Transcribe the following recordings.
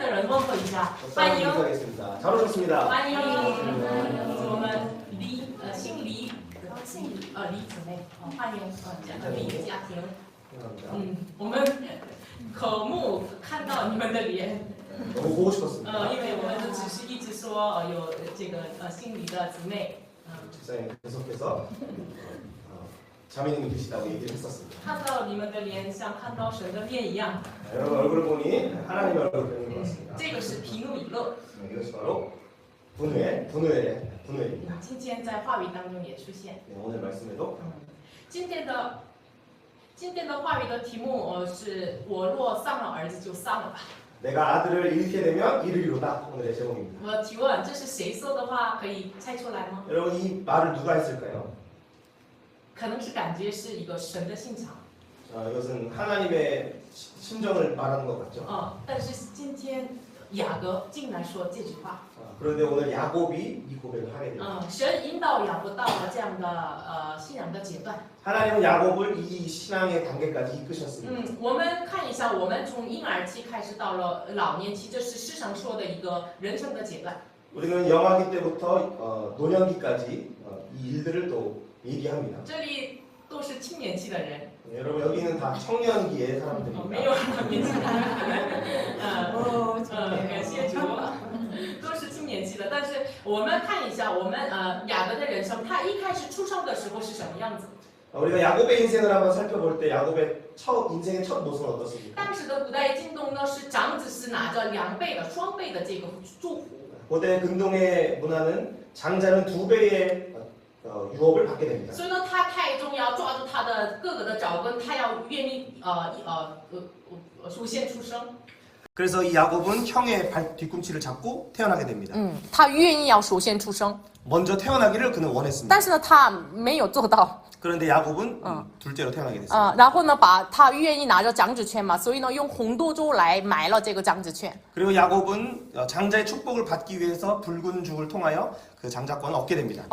的人问候一下，欢迎， 인사하겠습니다. 잘 오셨습니다. 欢迎，我们姓李姊妹，欢迎李家庭。 我们渴慕看到你们的脸。 너무 보고 싶었습니다. 因为我们的只是一直说有这个姓李的姊妹。 집사님 계속해서 자매님이 계시다고 얘기를 했었습니다. 看到你们的脸，像看到神的面一样。 여러분 얼굴을 보니 하나님의 얼굴을 보는 것 같습니다. 这个是皮努以勒。 이것이 바로 분우엘입니다. 今天在话语当中也出现。 오늘 말씀에도 今天的话语的题目是我若丧了儿子就丧了吧。 내가 아들을 잃게 되면 이르리로다. 오늘의 제목입니다. 我提问，这是谁说的话？可以猜出来吗？ 여러분 이 말을 누가 했을까요? 可能是感觉是一个神的信场。 이것은 하나님의 심정을 말하는 것 같죠. 但是今天雅各竟然说这句话。 그런데 오늘 야곱이 이 고백을 하게 됩니다. 神引导雅各到了这样的信仰的阶段。 하나님은 야곱을 이 신앙의 단계까지 이끄셨습니다. 我们看一下，我们从婴儿期开始到了老年期，这是世上说的一个人生的阶段。 우리는 영아기 때부터 노년기까지 이 일들을 또 얘기합니다. 这里都是青年期的人。 여러분 여기는 다 청년기의 没 사람들입니다. 有年轻的人。感谢主，都是青年期的。但是我们看一下，我们雅各的人生，他一开始出生的时候是什么样子？ 우리가 야곱의 인생을 한번 살펴볼 때 야곱의 인생의 첫 모습은 어떻습니까? 当时的古代晋东呢，是长子是拿着2倍的、双倍的这个祝福。 고대 근동의 문화는 장자는 2배의 유업을 받게 됩니다. 所以呢，他太重要，抓住他的各个的爪根，他要愿意首先出生。 그래서 이 야곱은 형의 뒤꿈치를 잡고 태어나게 됩니다. 他愿意要首先出生， 먼저 태어나기를 그는 원했습니다. 但是呢，他没有做到。 그런데 야곱은 둘째로 태어나게 됐습니다. 然后呢，他愿意拿着长子权嘛，所以呢，用红豆粥来买了这个长子权。 그리고 야곱은 장자의 축복을 받기 위해서 붉은 죽을 통하여 그 장자권을 얻게 됩니다.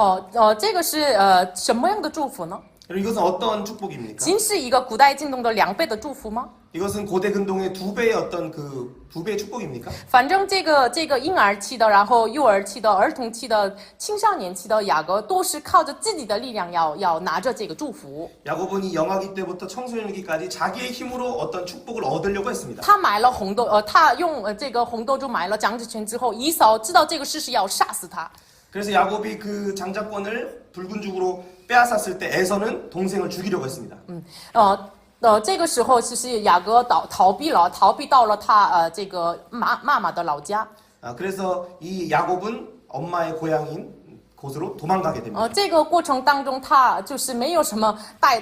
这个是什么样的祝福呢？ 그리고 이것은 어떤 축복입니까? 仅是一个古代晋东的2倍的祝福吗？ 이것은 고대 근동의 2배의 어떤 그 2배의 축복입니까? 反正这个婴儿期的，然后幼儿期的、儿童期的、青少年期的雅各，都是靠着自己的力量要拿着这个祝福。 야곱은 이 영아기 때부터 청소년기까지 자기의 힘으로 어떤 축복을 얻으려고 했습니다. 他买了红豆，他用这个红豆就买了长子权之后，以扫知道这个事是要杀死他。 그래서 야곱이 그 장자권을 붉은 죽으로 빼앗았을 때 에서는 동생을 죽이려고 했습니다. 这个时候其实雅各逃避到了他这个妈妈的老家。 그래서 이 야곱은 엄마의 고향인 곳으로 도망가게 됩니다. 这个过程当中，他就是没有什么带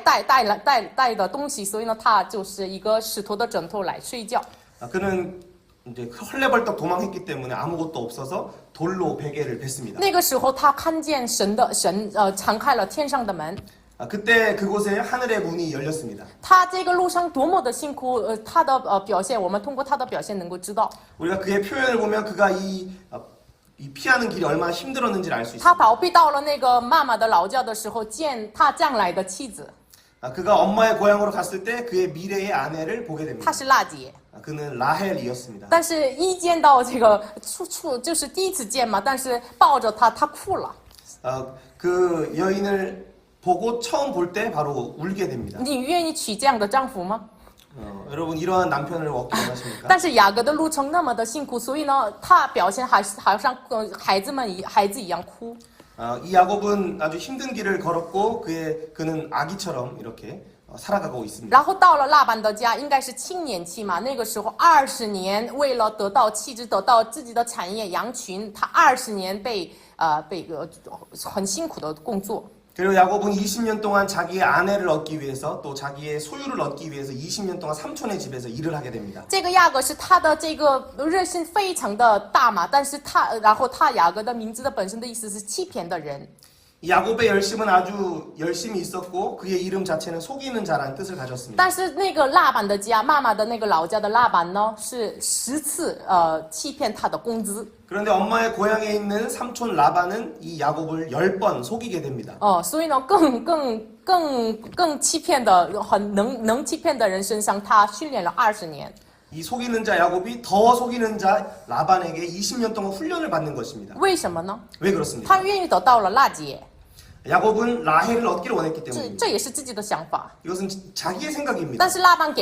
的东西，所以呢，他就是一个石头的枕头来睡觉。 그는 이제 헐레벌떡 도망했기 때문에 아무것도 없어서 돌로 베개를 bes습니다. 那个时候，他看见神敞开了天上的门。 그때 그곳에 하늘의 문이 열렸습니다. 他这个路上多么的辛苦，他的表现，我们通过他的表现能够知道。 우리가 그의 표현을 보면 그가 이 피하는 길이 얼마나 힘들었는지를 알 수 他 있습니다. 逃避到了那个妈妈的老家的时候，见他将来的妻子， 그가 엄마의 고향으로 갔을 때 그의 미래의 아내를 보게 她 됩니다. 是娜姐。 그는 라헬이었습니다. 但是一见到这个就是第一次见嘛，但是抱着她，她哭了。 그 여인을 보고 처음 볼 때 바로 울게 됩니다. 你愿意娶这样的丈夫吗？ 여러분 이러한 남편을 얻기 원하십니까? 但是雅各的路程那么的辛苦，所以呢，他表现好像孩子一样哭。 이 야곱은 아주 힘든 길을 걸었고 그는 아기처럼 이렇게 살아가고 있습니다. 然后到了拉班的家，应该是青年期嘛，那个时候20年，为了得到妻子，得到自己的产业羊群，他20年被很辛苦的工作。 그리고 야곱은 20년 동안 자기의 아내를 얻기 위해서 또 자기의 소유를 얻기 위해서 20년 동안 삼촌의 집에서 일을 하게 됩니다. 这个雅各是他的这个热心非常的大嘛，但是然后雅各的名字的本身的意思是欺骗的人。 야곱의 열심은 아주 열심히 있었고 그의 이름 자체는 속이는 자라는 뜻을 가졌습니다. 但是那个拉班的家，妈妈的那个老家的拉班呢，是10次欺骗他的工资。 그런데 엄마의 고향에 있는 삼촌 라반은 이 야곱을 10번 속이게 됩니다. 所以呢，更欺骗的很能欺骗的人身上，他训练了20年。이 속이는 자 야곱이 더 속이는 자 라반에게 20년 동안 훈련을 받는 것입니다. 为什么呢？ 왜 그렇습니까? 他愿意得到了娜姐， 야곱은 라헬을 얻기를 원했기 这 때문입니다. 也是自己的想法。 이것은 자기의 생각입니다. 但是拉班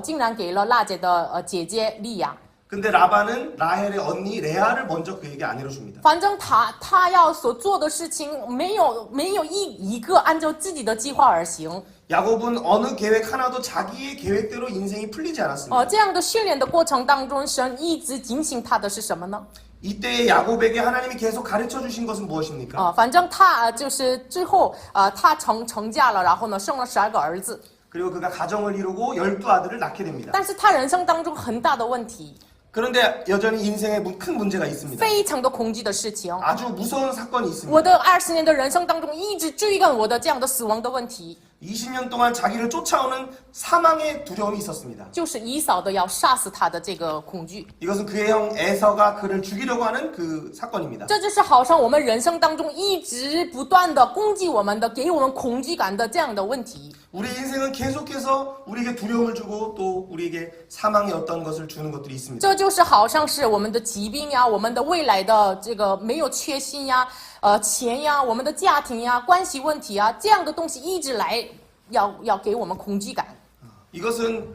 竟然给了娜姐的姐姐利亚。 근데 라반은 라헬의 언니 레아를 먼저 그에게 아내로 줍니다. 反正他要所做的事情没有一个按照自己的计划而行。 야곱은 어느 계획 하나도 자기의 계획대로 인생이 풀리지 않았습니다. 这样的训练的过程当中，神一直警醒他的是什么呢？ 이때의 야곱에게 하나님이 계속 가르쳐 주신 것은 무엇입니까? 反正他就是最后他成嫁了，然后呢生了12个儿子， 그리고 그가 가정을 이루고 12아들을 낳게 됩니다. 但是他人生当中很大的问题， 그런데 여전히 인생에 큰 문제가 있습니다. 非常的恐惧的事情。 아주 무서운 사건이 있습니다. 我的20年的人生当中一直追赶我的这样的死亡的问题， 20년 동안 자기를 쫓아오는 사망의 두려움이 있었습니다. 就是以扫的要杀死他的这个恐惧。 이것은 그의 형 에서가 그를 죽이려고 하는 그 사건입니다. 这就是好像我们人生当中一直不断的攻击我们的，给我们恐惧感的这样的问题。 우리 인생은 계속해서 우리에게 두려움을 주고 또 우리에게 사망의 어떤 것을 주는 것들이 있습니다. 这就是好像是我们的疾病呀，我们的未来的这个没有确信呀，钱呀，我们的家庭呀，关系问题啊，这样的东西一直来要给我们恐惧感。 이것은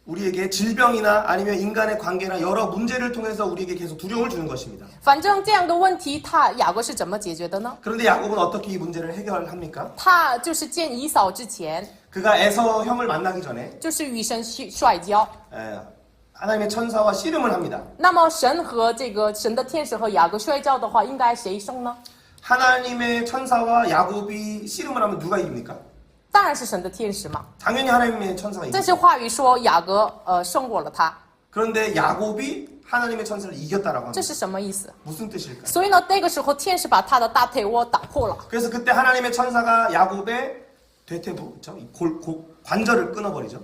우리에게 질병이나 아니면 인간의 관계나 여러 문제를 통해서 우리에게 계속 두려움을 주는 것입니다. 反正这样的问题，雅各是怎么解决的呢？ 그런데 야곱은 어떻게 이 문제를 해결합니까? 他就是见以扫之前， 그가 에서 형을 만나기 전에 就是与神摔跤。 하나님의 천사와 씨름을 합니다. 那么神和这个神的天使和雅各摔跤的话，应该谁胜呢？ 하나님의 천사와 야곱이 씨름을 하면 누가 이깁니까? 当然是神的天使嘛。 당연히 하나님의 천사가 这 이깁니다. 些话语说雅各胜过了他， 그런데 야곱이 하나님의 천사를 이겼다라고 这 합니다. 是什么意思？ 무슨 뜻일까요? 所以呢，那个时候天使把他的大腿窝打破了。 그래서 그때 하나님의 천사가 야곱의 대퇴부, 관절을 끊어버리죠.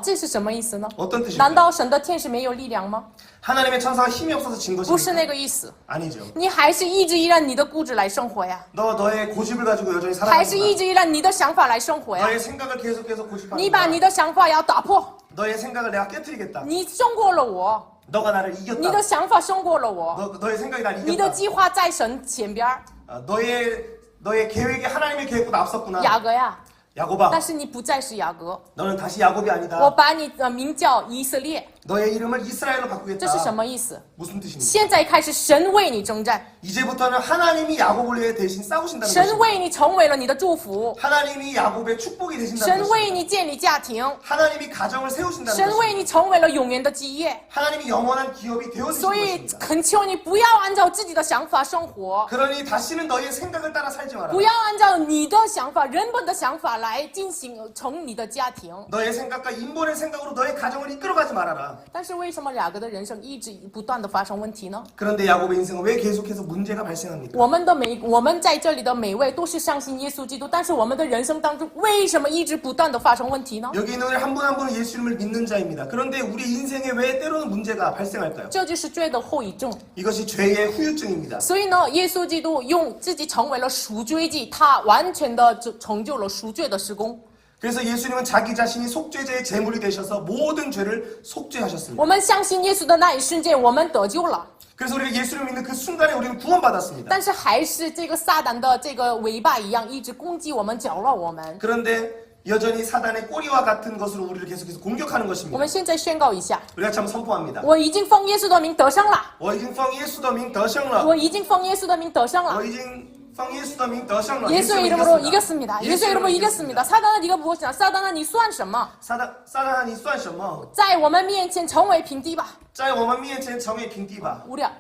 这是什么意思呢？ 어떤 뜻일까요? 难道神的天使没有力量吗？ 하나님의 천사가 힘이 없어서 진 不是 것입니까? 那个意思， 아니죠. 你还是一直依然你的固执来生活呀， 너의 고집을 가지고 여전히 还是一 살아가는 直依然你的想法来生活呀。 너의 생각을 계속해서 고집하는 你把 거야. 你的想法要打破， 너의 생각을 내가 깨뜨리겠다. 你胜过了我， 너가 나를 你 이겼다. 的想法胜过了我， 너의 생각이 나를 你的 이겼다. 计划在神前边儿， 너의 계획에 하나님의 계획보다 앞섰구나. 雅各呀， 야곱아, 但是你不再是雅各， 너는 다시 야곱이 我 아니다. 把你的名叫以色列， 너의 이름을 이스라엘로 这是什 바꾸겠다. 么意思？ 무슨 뜻입니까? 现在开始，神为你征战， 이제부터는 하나님이 야곱을 위해 대신 싸우신다는 神 것입니다. 为你成为了你的祝福， 하나님이 야곱의 축복이 되신다는 神为 것입니다. 你建立家庭， 하나님이 가정을 세우신다는 神为 것입니다. 你成为了永远的基业。 하나님이 영원한 기업이 되어주신 所以 것입니다. 恳求你不要按照自己的想法生活， 그러니 다시는 너의 생각을 따라 살지 마라. 不要按照你的想法、人本的想法来进行成你的家庭。 너의 생각과 인본의 생각으로 너의 가정을 이끌어가지 말아라. 但是为什么雅各的人生一直不断的发生问题呢？ 그런데 야곱의 인생은 왜 계속해서 문제가 발생합니까? 我们在这里的每位都是相信耶稣基督，但是我们的人生当中为什么一直不断的发生问题呢？ 여기 있는 우리 한 분 한 분은 예수님을 믿는 자입니다. 그런데 우리 인생에 왜 때로는 문제가 발생할까요? 这就是罪的后遗症。 이것이 죄의 후유증입니다. 所以呢，耶稣基督用自己成为了赎罪祭，他完全的成就了赎罪的施工。 그래서 예수님은 자기 자신이 속죄제의 제물이 되셔서 모든 죄를 속죄하셨습니다. 我们相信耶稣的那一瞬间，我们得救了。 그래서 우리가 예수를 믿는 그 순간에 우리는 구원받았습니다. 但是还是这个撒旦的这个尾巴一样，一直攻击我们、搅乱我们。 그런데 여전히 사단의 꼬리와 같은 것으로 우리를 계속해서 공격하는 我 것입니다. 们现在宣告一下， 우리가 참 선포합니다. 我已经奉耶稣的名得胜了，我已经奉耶稣的名得胜了.我已经奉耶稣的名得胜了。 我已经奉耶稣的名得胜了. 예수의 이름으로 이겼습니다. 예수의 이름으로 이겼습니다. 사단아, 네가 무엇이냐? 사단아, 你算什么? 사단아, 你算什么?在我们面前成为平地吧。在我们面前成为平地吧. 우리야.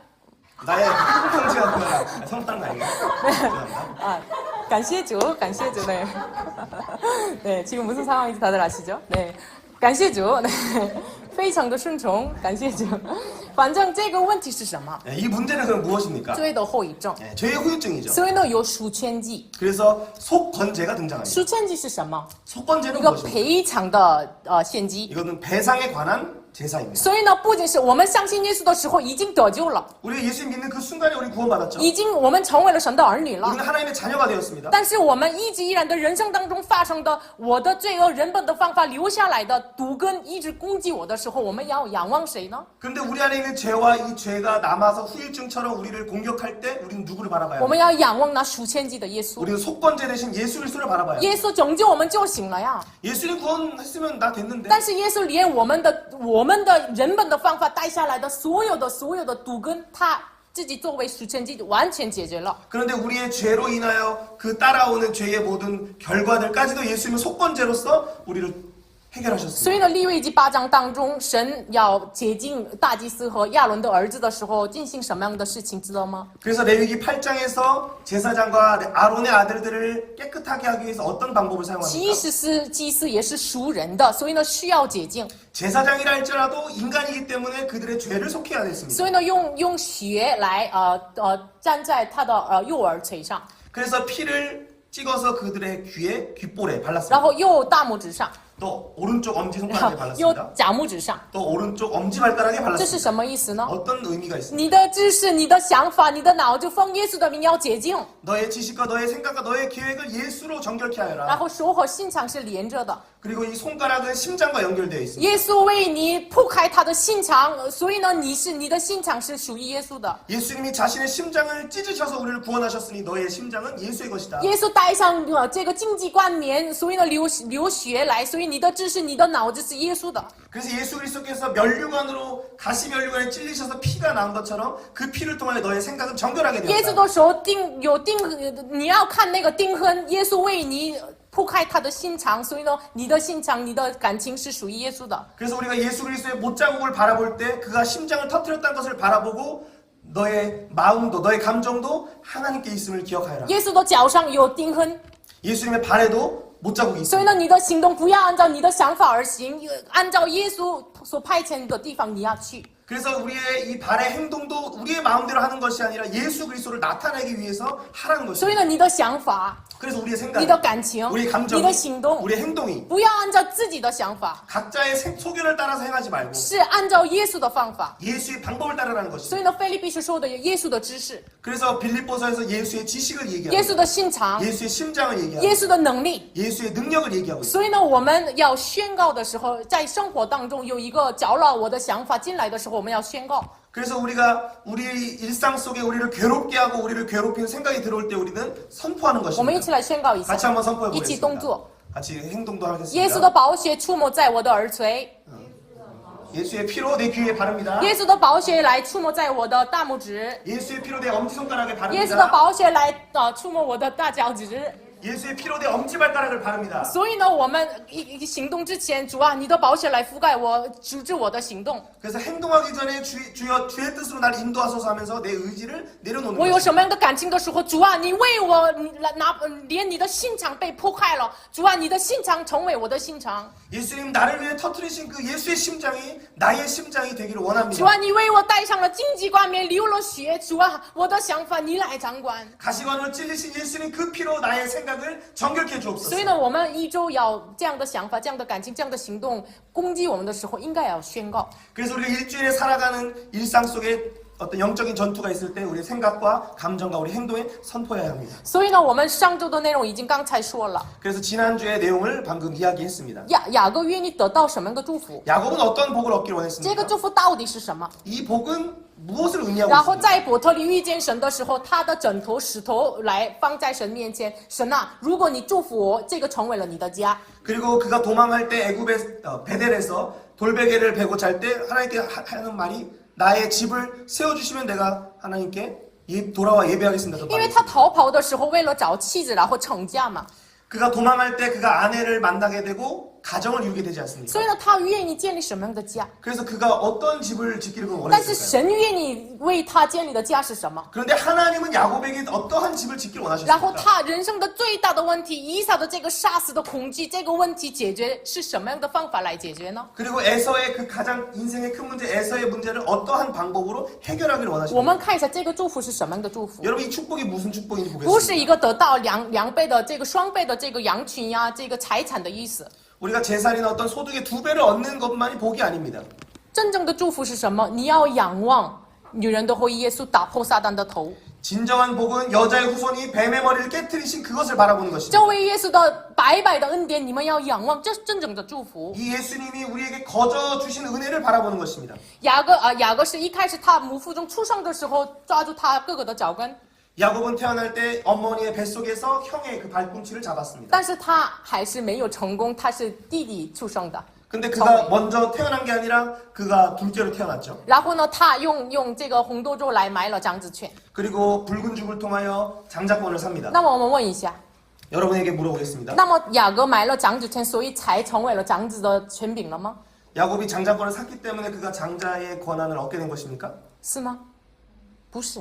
나의 성지가 그거야. 성당 나이가. 아, 感谢主, 네. 네, 지금 무슨 상황인지 다들 아시죠? 네. 感谢主, 네. 非常的顺从,感谢主. 反正这个问题是什么? 이 문제는 그럼 무엇입니까? 罪的后遗症. 죄의 후유증이죠. 所以呢有赎愆祭. 그래서 속건제가 등장합니다. 赎愆祭是什么? 속건제는 一个 무엇입니까? 赔偿的献祭. 이거는 배상에 관한 제사입니다. 所以呢，不仅是我们相信耶稣的时候已经得救了， 우리 예수님 믿는 그 순간에 우리 구원받았죠. 已经我们成为了神的儿女了。 우리는 하나님의 자녀가 되었습니다. 但是我们一直依然的人生当中发生的我的罪恶人本的方法留下来的毒根一直攻击我的时候，我们要仰望谁呢？ 그런데 우리 안에 있는 죄와 이 죄가 남아서 후유증처럼 우리를 공격할 때 우리는 누구를 바라봐야 我们 합니까? 要仰望那数千计的耶稣。 우리는 속건제 대신 예수 그리스도를 바라봐야 합니다. 耶稣拯救我们就行了呀。 예수님 구원했으면 나 됐는데. 但是耶稣连我们的人本的方法带下来的所有的毒根，他自己作为数千计完全解决了。 그런데 우리의 죄로 인하여 그 따라오는 죄의 모든 결과들까지도 예수님은 속건제로서 우리를 해결하셨습니다. 所以呢，利未记8章当中，神要洁净大祭司和亚伦的儿子的时候，进行什么样的事情，知道吗？ 그래서 레위기 8장에서 제사장과 아론의 아들들을 깨끗하게 하기 위해서 어떤 방법을 其 사용합니까? 实是祭司也是属人的，所以呢需要洁净， 제사장이라 할지라도 인간이기 때문에 그들의 죄를 속해야 됐습니다. 所以呢用血来粘在他的右耳垂上， 그래서 피를 찍어서 그들의 귀에 귓볼에 然 발랐습니다. 后右大拇指上， 또 오른쪽 엄지 然 손가락에 后右 발랐습니다. 假拇指上， 또 오른쪽 엄지 발가락에 这是 발랐습니다. 什么意思呢？ 어떤 의미가 있습니까? 你的知识、你的想法、你的脑就奉耶稣的名要洁净， 너의 지식과 너의 생각과 너의 계획을 예수로 정결케 然 하여라. 后手和心肠是连着的。 그리고 이 손가락은 심장과 연결되어 있습니다. 耶稣为你铺开他的心肠，所以呢，你的心肠是属于耶稣的。 예수님이 자신의 심장을 찢으셔서 우리를 구원하셨으니 너의 심장은 예수의 것이다. 耶稣戴上这个荆棘冠冕，所以呢流血来，所以你的知识、你的脑子是耶稣的。 그래서 예수 그리스도께서 면류관으로 가시 면류관에 찔리셔서 피가 나온 것처럼 그 피를 통하여 너의 생각은 정결하게 耶稣 되었다. 的时候你要看那个钉痕，耶稣为你铺开他的心肠，所以呢，你的心肠、你的感情是属于耶稣的。 그래서 우리가 예수 그리스도의 못자국을 바라볼 때 그가 심장을 터뜨렸다는 것을 바라보고 너의 마음도 너의 감정도 하나님께 있음을 기억하여라. 耶稣的脚上有钉痕， 예수님의 발에도 못자국이 所以 있습니다. 呢，你的行动不要按照你的想法而行，按照耶稣所派遣的地方你要去。 그래서 우리의 이 발의 행동도 우리의 마음대로 하는 것이 아니라 예수 그리스도를 나타내기 위해서 하라는 所以 것입니다. 呢，你的想法、 그래서 우리의 你的 생각, 感情、 우리의 你 감정, 的行动， 우리의 행동이 不要按照自己的想法， 각자의 소견을 따라서 행하지 말고 是按照耶稣的方法。 예수의 방법을 따르라는 所 것입니다. 以呢，腓立比书说的耶稣的知识、 그래서 빌립보서에서 예수의 지식을 耶 얘기하고 稣的心肠、 예수의 심장을 耶 얘기하고 稣的能力。 예수의 능력을 얘기하고 있습니다. 所以呢，我们要宣告的时候，在生活当中有一个搅扰我的想法进来的时候，我们要宣告。 그래서 우리가 우리 일상 속에 우리를 괴롭게 하고 우리를 괴롭히는 생각이 들어올 때 우리는 선포하는 我们一 것입니다. 起来宣告一下， 같이 한번 선포해 一起动 보겠습니다. 作。 같이 행동도 耶稣的 하겠습니다. 宝血触摸在我的耳垂， 예수의 피로 내 귀에 바릅니다. 耶稣的宝血来触摸在我的大拇指， 예수의 피로 내 엄지손가락에 耶稣的 바릅니다. 宝血来触摸我的大脚趾。 예수의 피로 내 엄지발가락을 바릅니다. 所以呢，我们一行动之前，主啊，你的宝血来覆盖我，阻止我的行动。 그래서 행동하기 전에 주여 주의 뜻으로 나를 인도하소서 하면서 내 의지를 내려놓는 我有 것입니다. 什么样的感情的时候，主啊，你为我连你的心肠被破坏了，主啊，你的心肠成为我的心肠， 예수님 나를 위해 터뜨리신 그 예수의 심장이 나의 심장이 되기를 主 원합니다. 啊，你为我戴上了荆棘冠冕，流了血，主啊，我的想法你来掌管。 가시관으로 찔리신 예수님 그 피로 나의 생각을 정결케 주옵소서. 所以呢，我们一周要这样的想法、这样的感情、这样的行动攻击我们的时候，应该要宣告。 그래서 우리가 일주일에 살아가는 일상 속에 어떤 영적인 전투가 있을 때 우리의 생각과 감정과 우리 행동에 선포해야 합니다. 所以呢，我们上周的内容已经刚才说了， 그래서 지난주의 내용을 방금 이야기했습니다. 雅各愿意得到什么样的祝福？ 야곱은 어떤 복을 얻기를 这个 원했습니까? 祝福到底是什么？ 이 복은 무엇을 의미하고 然后 있습니까? 在伯特利遇见神的时候，他的枕头、石头来放在神面前。神啊，如果你祝福我，这个成为了你的家。 그리고 그가 도망할 때 애굽의 베델에서 돌베개를 베고 잘 때 하나님께 하는 말이 나의 집을 세워주시면 내가 하나님께 돌아와 예배하겠습니다. 因为他逃跑的时候，为了找妻子，然后成家嘛， 그가 도망할 때 그가 아내를 만나게 되고 가정을 이루게 되지 않습니까? 所以呢，他愿意建立什么样的家？ 그래서 그가 어떤 집을 짓기를 但是 원했을까요? 神愿意为他建立的家是什么？ 그런데 하나님은 야곱에게 어떠한 집을 짓기를 然后 원하셨습니까? 他人生的最大的问题，以撒的这个杀死的恐惧，这个问题解决是什么样的方法来解决呢？ 그리고 에서의 그 가장 인생의 큰 문제 에서의 문제를 어떠한 방법으로 해결하기를 我 원하십니까? 们看一下这个祝福是什么样的祝福？ 여러분 이 축복이 무슨 축복인지 不是 보겠습니다. 一个得到两倍的这个双倍的这个羊群呀，这个财产的意思。 우리가 재산이나 어떤 소득의 2배를 얻는 것만이 복이 아닙니다. 真正的祝福是什么？你要仰望女人的后裔耶稣打破撒旦的头。 진정한 복은 여자의 후손이 뱀의 머리를 깨뜨리신 그것을 바라보는 这 것입니다. 位耶稣的白白的恩典，你们要仰望，这是真正的祝福。 이 예수님이 우리에게 거저 주신 은혜를 바라보는 것입니다. 雅各是一开始他母腹中出生的时候抓住他哥哥的脚跟， 야곱은 태어날 때 어머니의 뱃속에서 형의 그 발꿈치를 잡았습니다. 但是他还是没有成功，他是弟弟出生的。 근데 그가 먼저 태어난 게 아니라 그가 둘째로 태어났죠. 然后呢，他用这个红豆粥来买了长子权。 그리고 붉은 죽을 통하여 장자권을 삽니다. 那么我们问一下， 여러분에게 물어보겠습니다. 那么雅各买了长子权，所以才成为了长子的权柄了吗？ 야곱이 장자권을 샀기 때문에 그가 장자의 권한을 얻게 된 것입니까? 是吗？不是，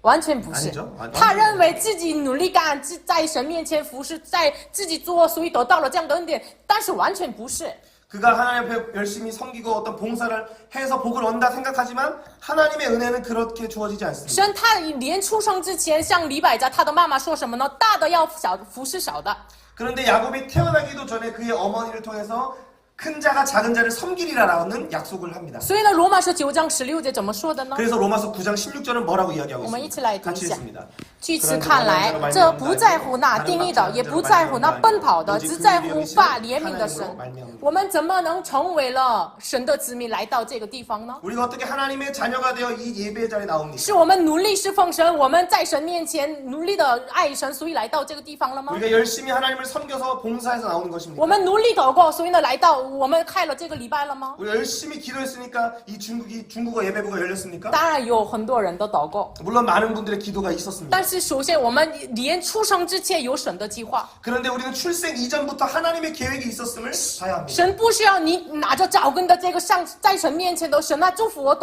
完全不是 아니죠. 。他认为自己努力干，在神面前服侍，在自己做，所以得到了这样的恩典，但是完全不是。 그가 하나님 앞에 열심히 섬기고 어떤 봉사를 해서 복을 얻는다 생각하지만 하나님의 은혜는 그렇게 주어지지 않습니다. 神他连出生之前向李百家他的妈妈说什么呢？大的要小服侍小的。 그런데 야곱이 태어나기도 전에 그의 어머니를 통해서 큰 자가 작은 자를 섬기리라라는 약속을 합니다. 所以呢，罗马书9章16节怎么说的呢？ 그래서 로마서 9장 16절은 뭐라고 이야기하고 我们一起来 있습니다. 读一 같이 下。 읽습니다. 据此看来，这不在乎那定义的，也不在乎那奔跑的，只在乎发怜悯的神。我们怎么能成为了神的子民，来到这个地方呢？ 우리가 어떻게 하나님의 자녀가 되어 이 예배의 자리에 나옵니까? 是我们努力侍奉神，我们在神面前努力的爱神，所以来到这个地方了吗？ 우리가 열심히 하나님을 섬겨서 봉사해서 나오는 것입니까? 我们努力祷告，所以呢来到我们开了这个礼拜了吗？ 우리가 열심히 기도했으니까 이 중국어 예배부가 열렸습니까? 当然有很多人的祷告， 물론 많은 분들의 기도가 있었습니다. 但是首先我们连出生之前有神的计划， 그런데 우리는 출생 이전부터 하나님의 계획이 있었음을 봐야 합니다. 神不需要你拿着脚跟的这个上在神面前的神啊，祝福我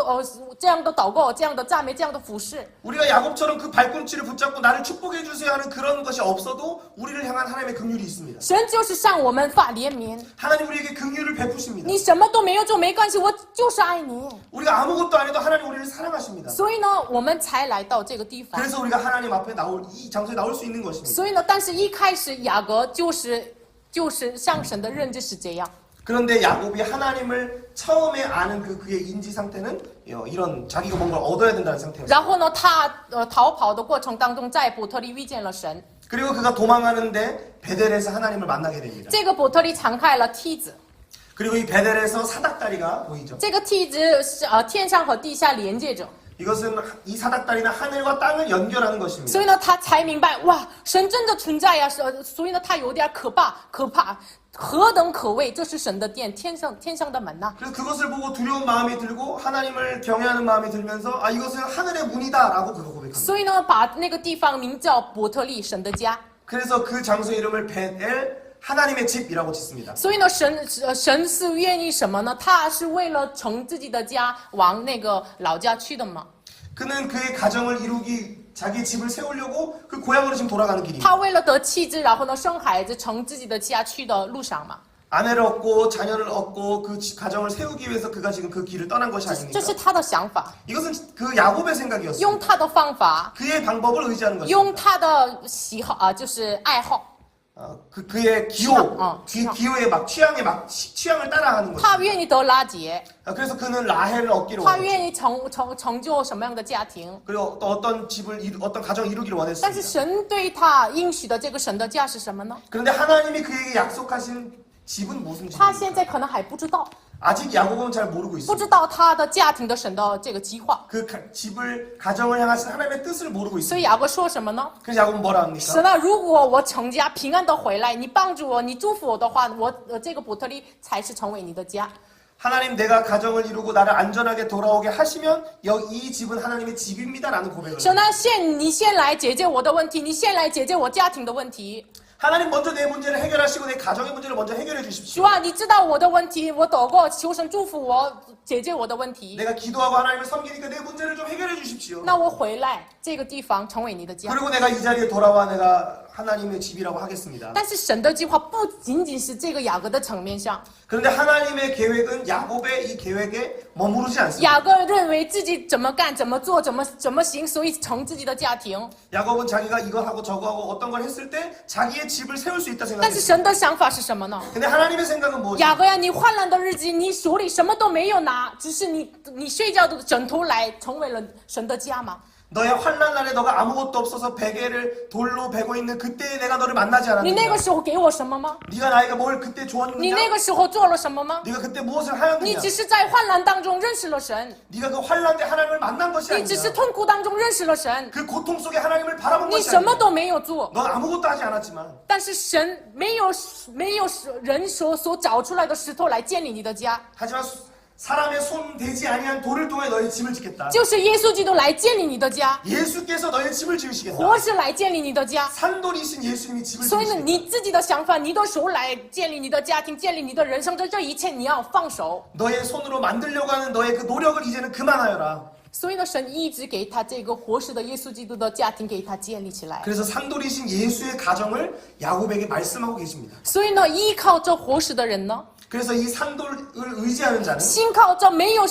这样的祷告，这样的赞美，这样的服侍。 우리가 야곱처럼 그 발꿈치를 붙잡고 나를 축복해 주세요 하는 그런 것이 없어도 우리를 향한 하나님의 긍휼이 있습니다. 神就是向我们发怜悯， 하나님 우리에게 긍휼을 베푸십니다. 你什么都没有做没关系，我就是爱你。 우리가 아무것도 안 해도 하나님 우리를 사랑하십니다. 所以呢，我们才来到这个地方。 그래서 우리가 하나님 앞에 나올 이 장소에 나올 수 있는 것입니다. 所以呢，但是一开始雅各就是向神的认知是这样。 그런데 야곱이 하나님을 처음에 아는 그의 인지 상태는 이런 자기가 뭔가 얻어야 된다는 상태였어요. 然后呢，他逃跑的过程当中，在伯特利遇见了神。 그리고 그가 도망하는데 베델에서 하나님을 만나게 됩니다. 这个伯特利敞开了梯子， 그리고 이 베델에서 사닥다리가 보이죠. 这个梯子是天上和地下连接着。 이것은 이 사닥다리는 하늘과 땅을 연결하는 所 것입니다. 以呢，他才明白哇，神真的存在呀！所以呢，他有点可怕，何等可畏！这是神的殿，天上的门呐、 그래서 그것을 보고 두려운 마음이 들고 하나님을 경외하는 마음이 들면서 아 이것은 하늘의 문이다라고 그가 고백합니다. 所以呢，把那个地方名叫伯特利，神的家。 그래서 그 장소 이름을 베델 하나님의 집이라고 짓습니다. 所以呢，神是愿意什么呢？他是为了从自己的家往那个老家去的嘛。 그는 그의 가정을 이루기 자기 집을 세우려고 그 고향으로 지금 돌아가는 길입니다. 他为了得妻子，然后呢生孩子，从自己的家去的路上嘛。 아내를 얻고 자녀를 얻고 그 가정을 세우기 위해서 그가 지금 그 길을 떠난 것이 这 아닙니까? 是他的想法， 이것은 그 야곱의 생각이었어요. 用他的方法， 그의 방법을 의지하는 用 것입니다. 他的喜好啊，就是爱好。 그의 기호, 기호에 막 취향에 막 취향을 따라하는 他 것입니다. 愿意得拉结， 그래서 그는 라헬을 얻기를 他 원했죠. 愿意成就什么样的家庭？ 그리고 또 어떤 어떤 가정을 이루기를 但是 원했습니다. 神对他应许的这个神的家是什么呢？ 그런데 하나님이 그에게 약속하신 집은 무슨 他 집입니까? 现在可能还不知道， 아직 야곱은 잘 모르고 不 있습니다. 知道他的家庭的神的这个计划。 그 집을 가정을 향하신 하나님의 뜻을 모르고 所以 있습니다. 雅各说什么呢？ 그래서 야곱은 뭐라 합니까? 神啊，如果我成家平安的回来，你帮助我，你祝福我的话，我这个伯特利才是成为你的家。 하나님 내가 가정을 이루고 나를 안전하게 돌아오게 하시면 이 집은 하나님의 집입니다라는 고백을 神啊，你先来解决我的问题，你先来解决我家庭的问题。 하나님 먼저 내 문제를 해결하시고 내 가정의 문제를 먼저 해결해 主 주십시오. 啊，你知道我的问题，我祷告求神祝福我，解决我的问题。 내가 기도하고 하나님을 섬기니까 내 문제를 좀 해결해 주십시오. 那我回来这个地方成为你的家。 그리고 내가 이 자리에 돌아와 내가 하나님의 집이라고 하겠습니다. 但是神的计划不仅仅是这个雅各的层面上， 그런데 하나님의 계획은 야곱의 이 계획에 머무르지 않습니다. 雅各认为自己怎么干、怎么做、怎么行，所以成自己的家庭。 야곱은 자기가 이거 하고 저거 하고 어떤 걸 했을 때 자기의 집을 세울 수 있다 但是 생각했어요. 神的想法是什么呢？ 근데 하나님의 생각은 무엇이냐? 雅各呀，你患难的日子，你手里什么都没有拿，只是你睡觉的枕头来成为了神的家吗？ 너의 환난 날에 너가 아무것도 없어서 베개를 돌로 베고 있는 그때에 내가 너를 만나지 你那 않았느냐? 个时候给我什么吗？ 네가 나에게 뭘 그때 你 주었느냐? 那个时候做了什么吗？ 네가 그때 무엇을 你 하였느냐? 只是在患难当中认识了神， 네가 그 환난 때 하나님을 만난 것이 你只是 아니냐? 痛苦当中认识了神， 그 고통 속에 하나님을 바라본 你 것이 什么 아니냐? 都没有做， 넌 아무것도 하지 않았지만 但是神没有人所找出来的石头来建立你的家， 하지만 사람의 손 대지 아니한 돌을 통해 너의 집을 짓겠다. 就是耶稣基督来建立你的家， 예수께서 너의 집을 지으시겠다. 活着来建立你的家。 산돌이신 예수님이 집을 所以呢， 지으시겠다. 你自己的想法，你的手来建立你的家庭，建立你的人生，这一切你要放手。 너의 손으로 만들려고 하는 너의 그 노력을 이제는 그만하여라. 所以呢，神一直给他这个活石的耶稣基督的家庭给他建立起来。 그래서 산돌이신 예수의 가정을 야곱에게 말씀하고 계십니다. 所以呢，依靠这活石的人呢， 그래서 이 산돌을 의지하는 자는 信靠这没有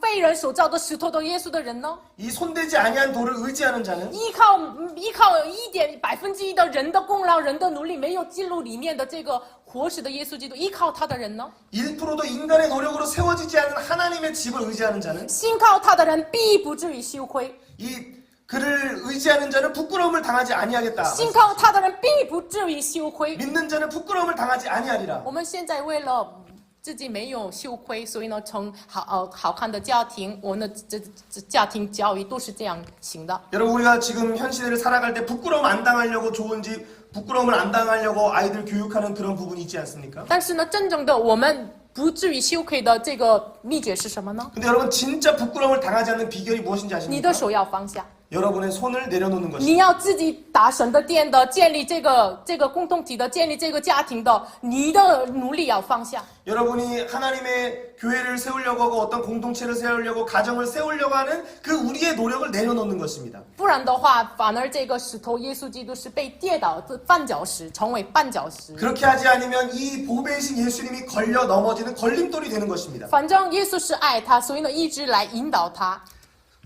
被人所造的石头的耶稣的人呢， 이 손대지 아니한 돌을 의지하는 자는 依靠1%的人的功劳、人的努力，没有记录里面的这个活石的耶稣基督，依靠他的人呢， 1%도 인간의 노력으로 세워지지 않은 하나님의 집을 의지하는 자는 信靠他的人必不至于羞愧， 이 그를 의지하는 자는 부끄러움을 당하지 아니하겠다. 信靠他的人必不至于羞愧。 믿는 자는 부끄러움을 당하지 아니하리라. 我们现在为了自己没有羞愧，所以呢，成好看的家庭，我们的这家庭教育都是这样行的。 여러분 우리가 지금 현 시대를 살아갈 때 부끄러움 안 당하려고 좋은 집, 부끄러움을 안 당하려고 아이들 교육하는 그런 부분이 있지 않습니까? 但是呢，真正的我们不至于羞愧的这个秘诀是什么呢？ 근데 여러분 진짜 부끄러움을 당하지 않는 비결이 무엇인지 你 아십니까? 的手要放下， 여러분의 손을 내려놓는 것입니다. 你要自己打神的殿的，建立这个共同体的，建立这个家庭的，你的努力要放下。 여러분이 하나님의 교회를 세우려고 하고 어떤 공동체를 세우려고 가정을 세우려고 하는 그 우리의 노력을 내려놓는 것입니다. 不然的话，反而这个石头耶稣基督是被跌倒的绊脚石，成为绊脚石。 그렇게 하지 않으면 이 보배이신 예수님이 걸려 넘어지는 걸림돌이 되는 것입니다. 反正耶稣是爱他，所以呢，一直来引导他。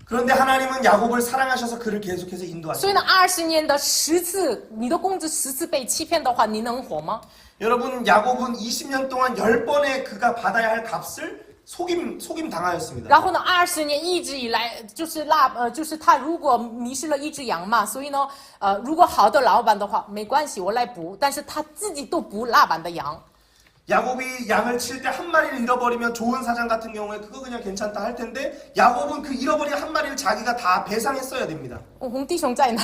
그런데 하나님은 야곱을 사랑하셔서 그를 계속해서 所以 인도하십니다. 呢，20年的10次，你的工资10次被欺骗的话，你能活吗？ 여러분 야곱은 20년 동안 10번의 그가 받아야 할 값을 속임 당하였습니다. 然后呢，20年一直以来就是他如果迷失了一只羊嘛，所以呢，如果好的老板的话没关系，我来补，但是他自己都补老板的羊。 야곱이 양을 칠 때 한 마리를 잃어버리면 좋은 사장 같은 경우에 그거 그냥 괜찮다 할 텐데 야곱은 그 잃어버린 한 마리를 자기가 다 배상했어야 됩니다. 洪弟兄在哪？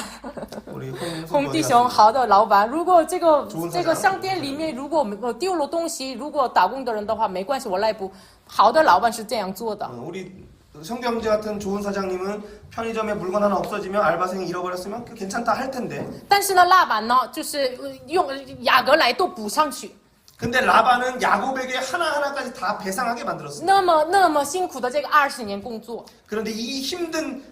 우리 洪弟兄，好的老板，如果这个商商店里面如果丢了东西，如果打工的人的话没关系，我来补。好的老板是这样做的。 우리 성경제 같은 좋은 사장님은 편의점에 물건 하나 없어지면 알바생이 잃어버렸으면 그 괜찮다 할 텐데 但是呢，老板呢，就是用雅各来都补上去。 근데 라반은 야곱에게 하나하나까지 다 배상하게 만들었습니다. 那么辛苦的这个20年工作， 그런데 이 힘든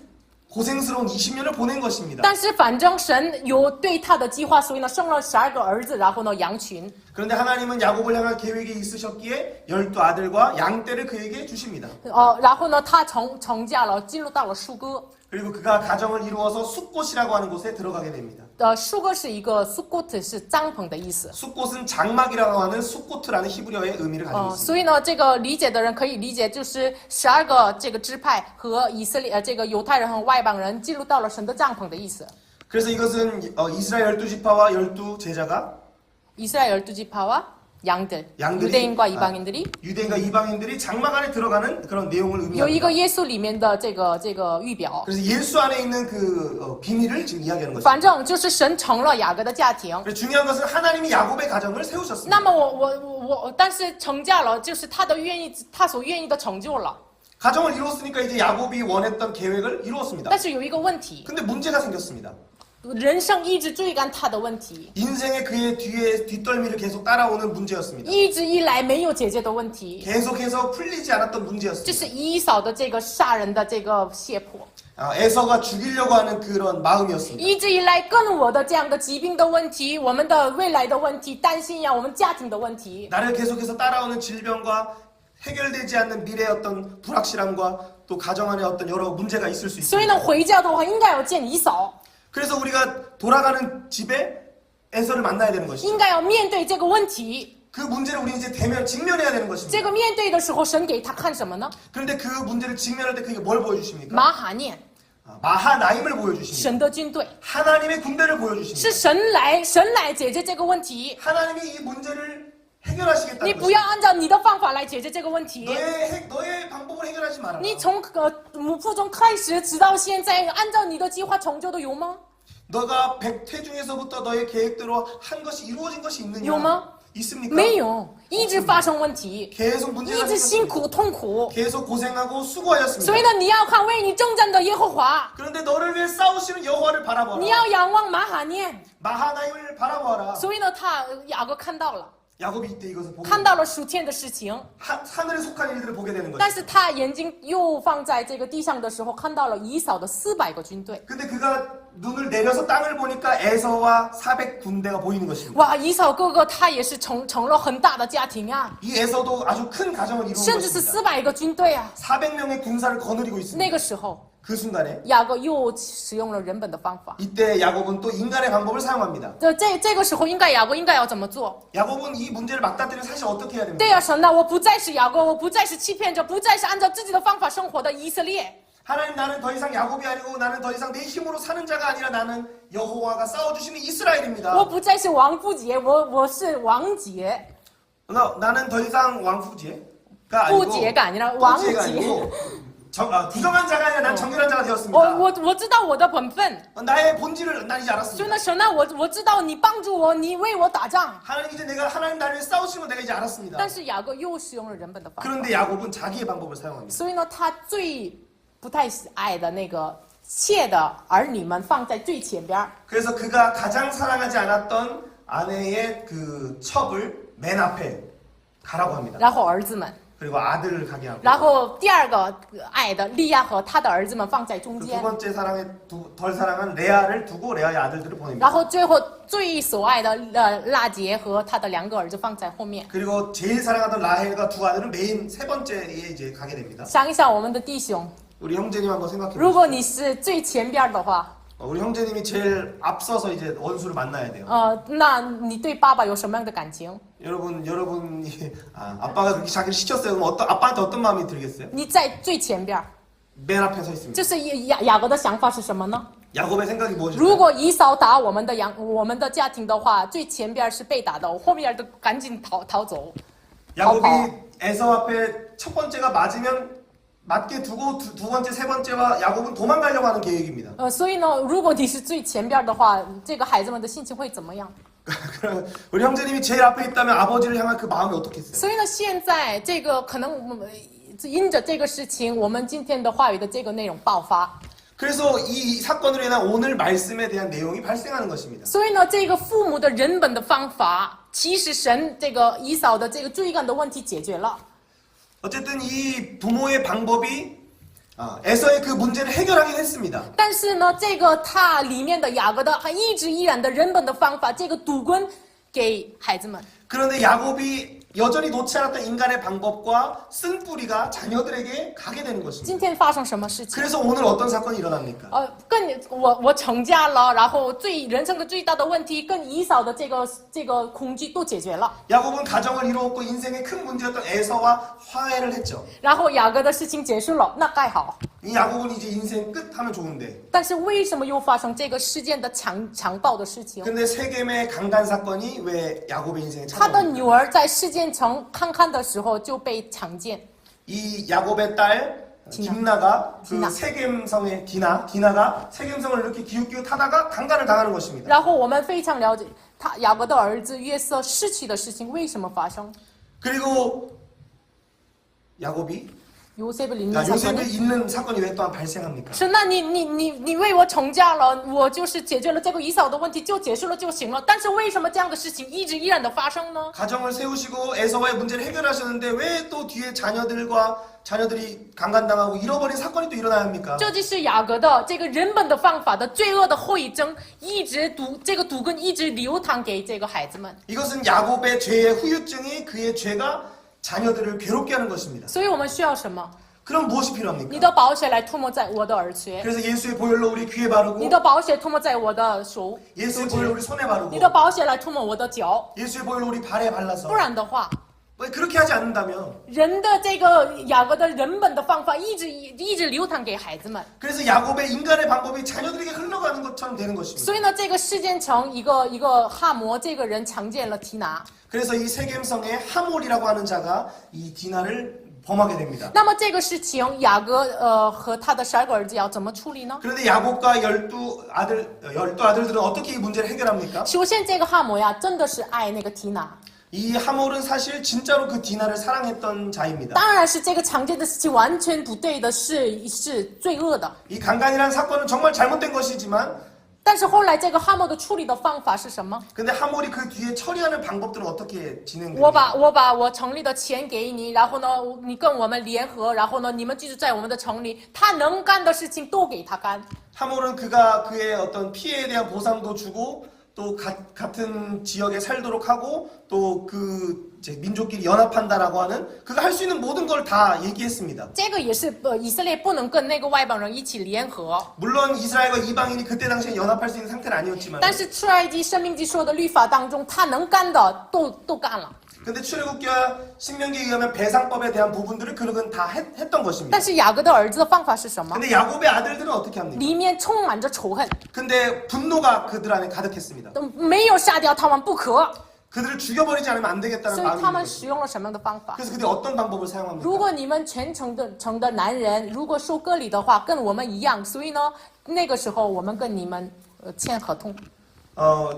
고생스러운 20년을 보낸 것입니다. 但是反正神有对他的计划，所以呢生了12个儿子，然后呢羊群。 그런데 하나님은 야곱을 향한 계획이 있으셨기에 12아들과 양떼를 그에게 주십니다. 然后呢他成家了，进入到了树哥。 그리고 그가 가정을 이루어서 숫곳이라고 하는 곳에 들어가게 됩니다. 树哥是一个 sukkot 是帐篷的意思。 숫곳은 장막이라고 하는 숫코트라는 히브리어의 의미를 가지고 있습니다. 所以呢，这个理解的人可以理解，就是12个这个支派和以色列这个犹太人和外邦人进入到了神的帐篷的意思。 그래서 이것은 이스라엘 12지파와 12제자가 以色列12지파와 양들, 양들이- 유대인과 이방인들이 유대인과 이방인들이 장막 안에 들어가는 그런 내용을 有一个 의미합니다. 耶稣里面的这个预表。 그래서 예수 안에 있는 그 비밀을 지금 이야기하는 것입니다. 反正就是神成了雅各的家庭。 그래서 중요한 것은 하나님이 야곱의 가정을 세우셨습니다. 那么但是成家了，就是他所愿意的成就了。 가정을 이루었으니까 이제 야곱이 원했던 계획을 이루었습니다. 但是有一个问题， 근데 문제가 생겼습니다. 人生一直追赶他的问题， 인생의 그의 뒤에 뒷덜미를 계속 따라오는 문제였습니다. 一直以来没有解决的问题， 계속해서 풀리지 않았던 这 문제였습니다. 是以扫的这个杀人的这个胁迫。 에서가 죽이려고 하는 그런 마음이었습니다. 一直以来跟我的这样的疾病的问题，我们的未来的问题，担心呀，我们家庭的问题。 나를 계속해서 따라오는 질병과 해결되지 않는 미래의 어떤 불확실함과 또 가정 안에 어떤 여러 문제가 있을 수 所以呢， 있습니다. 回教的话应该要见以扫， 그래서 우리가 돌아가는 집에 에서를 만나야 되는 应 것이죠. 该要面对这个问题。 그 문제를 우리 이제 직면해야 되는 这 것입니다. 个面对的时候，神给他看什么呢？ 그런데 그 문제를 직면할 때 그게 뭘 보여주십니까? 马哈念， 마하나임을 보여주십니다. 神的军队， 하나님의 군대를 是 보여주십니다. 神来解决这个问题。 하나님이 이 문제를 해결하시겠다는 你不要 것입니다. 按照你的方法来解决这个问题。 너의 방법을 해결하지 마라. 你从母腹中开始直到现在，按照你的计划成就的有吗？ 너가 태중에서부터 너의 계획대로 한 것이 이루어진 것이 있느냐? 有吗？ 있습니까? 没有，一直发生问题， 계속 一 문제가 直辛 생겼습니다. 苦痛苦。 계속 고생하고 수고하셨습니다. 所以呢，你要看为你征战的耶和华， 그런데 너를 위해 싸우시는 여호와를 바라보라. 你要仰望马哈念。 마하나임을 바라보아라. 所以呢，雅各看到了， 야곱이 이때 이것을 보고 看到了属天的事情， 하늘에 속한 일들을 보게 되는 但 것이죠. 是他眼睛又放在这个地上的时候，看到了以扫的400个军队。 근데 그가 눈을 내려서 땅을 보니까 에서와 400군대가 보이는 것입니다. 哇，以扫哥哥他也是成了很大的家庭啊， 이 에서도 아주 큰 가정을 이루는 甚至是 것입니다. 400个军队啊。 400명의 군사를 거느리고 那 있습니다. 个时候， 그 순간에 雅各又使用了人本的方法。 이때 야곱은 또 인간의 방법을 사용합니다. 这个时候雅各应该要怎么做？ 야곱은 이 문제를 막다뜨리면 사실 어떻게 해야 对 됩니까? 呀，神呐，我不再是雅各，我不再是欺骗者，不再是按照自己的方法生活的以色列。 하나님 나는 더 이상 야곱이 아니고 나는 더 이상 내 힘으로 사는 자가 아니라 나는 여호와가 싸워주시는 이스라엘입니다. 我不再是王不洁，我是王洁， 나는 더 이상 왕후제가 不 아니고 洁가 아니라 왕 후제가 洁。 아니고 부정한 자가 아니라 난 정결한 자가 我 되었습니다. 我知道我的本分， 나의 본질을 난 이제 所以 알았습니다. 呢，神呐，我知道你帮助我，你为我打仗。 하나님 이제 하나님 나를 위해 싸우시는 걸 내가 이제 알았습니다. 但是雅各又使用了人本的方法， 그런데 야곱은 자기의 방법을 사용합니다. 所以呢，他最不太爱的那个妾的儿女们放在最前边儿。 그래서 그가 가장 사랑하지 않았던 아내의 그 첩을 맨 앞에 가라고 합니다. 然后儿子们， 그리고 아들을 가게 하고 然后第二个爱的利亚和他的儿子们放在中 그 间 두 ， 번째 사랑에 덜 사랑한 레아를 두고 레아의 아들들을 然 보냅니다. 后最后最所爱的拉杰和他的2个儿子放在后面。 그리고 제일 사랑하던 라헬과 두 아들은 메인 세 번째에 이제 가게 됩니다. 想一想我们的弟兄， 우리 형제님 한번 생각해 如果 보세요. 你是最前边的话， 우리 형제님이 제일 앞서서 이제 원수를 만나야 돼요. 那你对爸爸有什么样的感情？ 여러분이 아빠가 그렇게 자기를 시켰어요. 그럼 아빠한테 어떤 마음이 들겠어요? 你在最前边， 맨 앞에 서 있습니다. 就是雅各的想法是什么呢？ 야곱의 생각이 如 무엇일까요? 果以扫打我们的家庭的话，最前边是被打的，我后边都赶紧逃走。 야곱이 에서 앞에 첫 번째가 맞으면 맞게 두고 두 번째, 세 번째와 야곱은 도망가려고 하는 계획입니다. 所以呢，如果你是最前边的话，这个孩子们的心情会怎么样？ 그럼 우리 형제님이 제일 앞에 있다면 아버지를 향한 그 마음이 어떻겠어요? 所以呢，现在这个可能因着这个事情，我们今天的话语的这个内容爆发。 그래서 이 사건으로 인한 오늘 말씀에 대한 내용이 발생하는 것입니다. 所以呢，这个父母的人本的方法，其实神这个以扫的这个罪案的问题解决了。 어쨌든 이 부모의 방법이 에서의 그 문제를 해결하긴 했습니다. 但是呢，这个他里面的雅各的还一直依然的人本的方法，这个赌棍给孩子们。 그런데 야곱이 여전히 놓지 않았던 인간의 방법과 쓴뿌리가 자녀들에게 가게 되는 것입니다. 今天发生什么事情？ 그래서 오늘 어떤 사건이 일어납니까? 我成家了，然后人生的最大的问题跟以扫的这个恐惧都解决了， 야곱은 가정을 이루었고 인생의 큰 문제였던 에서와 화해를 했죠. 然后雅各的事情结束了，那该好。 이 야곱은 이제 인생 끝 하면 좋은데 但是为什么又发生这个事件的强暴的事情？ 근데 세겜의 강간 사건이 왜 야곱의 인생에 他的 찾아옵니까? 女儿在事件城看看的时候就被强奸， 이 야곱의 딸 디나. 김나가 그 디나. 세겜성의 디나가 세겜성을 이렇게 기웃기웃하다가 강간을 당하는 것입니다. 然后我们非常了解雅各的儿子约瑟逝去的事情为什么发生。 그리고 야곱이 요셉을 잃는 사건이 요셉을 잊는 사건이 왜 또한 발생합니까? 是那你为我成家了，我就是解决了这个以扫的问题就结束了就行了。但是为什么这样的事情一直依然的发生呢？ 가정을 세우시고 에서와의 문제를 해결하셨는데 왜 또 뒤에 자녀들과 자녀들이 강간당하고 잃어버린 사건이 또 일어나야 합니까? 这就是雅各的这个人本的方法的罪恶的后遗症，这个毒根一直流淌给这个孩子们。 이것은 야곱의 죄의 후유증이 그의 죄가 자녀들을 괴롭게 하는 것입니다. 所以我们需要什么？ 그럼 무엇이 你 필요합니까? 的宝血来涂抹在我的耳垂， 그래서 예수의 보혈로 우리 귀에 你 바르고 的宝血涂抹在我的手， 예수의 보혈로 우리 손에 你 바르고 的宝血来涂抹我的脚。 예수의 보혈로 우리 발에 不 발라서 然的话， 그렇게 하지 않는다면 人的这个雅各的人本的方法一直流淌给孩子们。 그래서 야곱의 인간의 방법이 자녀들에게 흘러가는 것처럼 되는 所 것입니다. 以呢，这个事件成一个哈摩这个人强奸了提拿。 그래서 이 세겜성의 하몰이라고 하는 자가 이 디나를 범하게 됩니다. 那么这个事情，雅各和他的12个儿子要怎么处理呢？ 그런데 야곱과 12아들들은 어떻게 이 문제를 해결합니까? 首先，这个哈摩呀，真的是爱那个提拿。 이 하몰은 사실 진짜로 그 디나를 사랑했던 자입니다. 当然是这个强奸的事情完全不对的，是罪恶的。 이 강간이라는 사건은 정말 잘못된 것이지만 但是后来这个哈摩的处理的方法是什么？ 근데 하몰이 그 뒤에 처리하는 방법들은 어떻게 我 진행됩니까? 把我城里的钱给你，然后呢，你跟我们联合，然后呢，你们继续在我们的城里，他能干的事情都给他干。 하몰은 그가 그의 어떤 피해에 대한 보상도 주고 또 같은 지역에 살도록 하고 또 그 민족끼리 연합한다라고 하는 그가 할 수 있는 모든 걸 다 얘기했습니다. 这个也是以色列不能跟那个外邦人一起联合。 물론 이스라엘과 이방인이 그때 당시에 연합할 수 있는 상태는 아니었지만 但是出埃及、申命记说的律法当中，他能干的都干了。 근데 출애굽기와 신명기에 의하면 배상법에 대한 부분들을 그들은 다 했던 것입니다. 但是雅各的儿子的方法是什么？ 근데 야곱의 아들들은 어떻게 합니까? 里面充满着仇恨， 근데 분노가 그들 안에 가득했습니다. 都没有杀掉他们不可。 그들을 죽여버리지 않으면 안 되겠다는 所以 마음이 他 있는 们 거죠. 使用了什么样的方法？ 그래서 그들이 어떤 방법을 사용합니까? 如果你们全城的男人如果受割礼的话，跟我们一样，所以呢，那个时候我们跟你们签合同。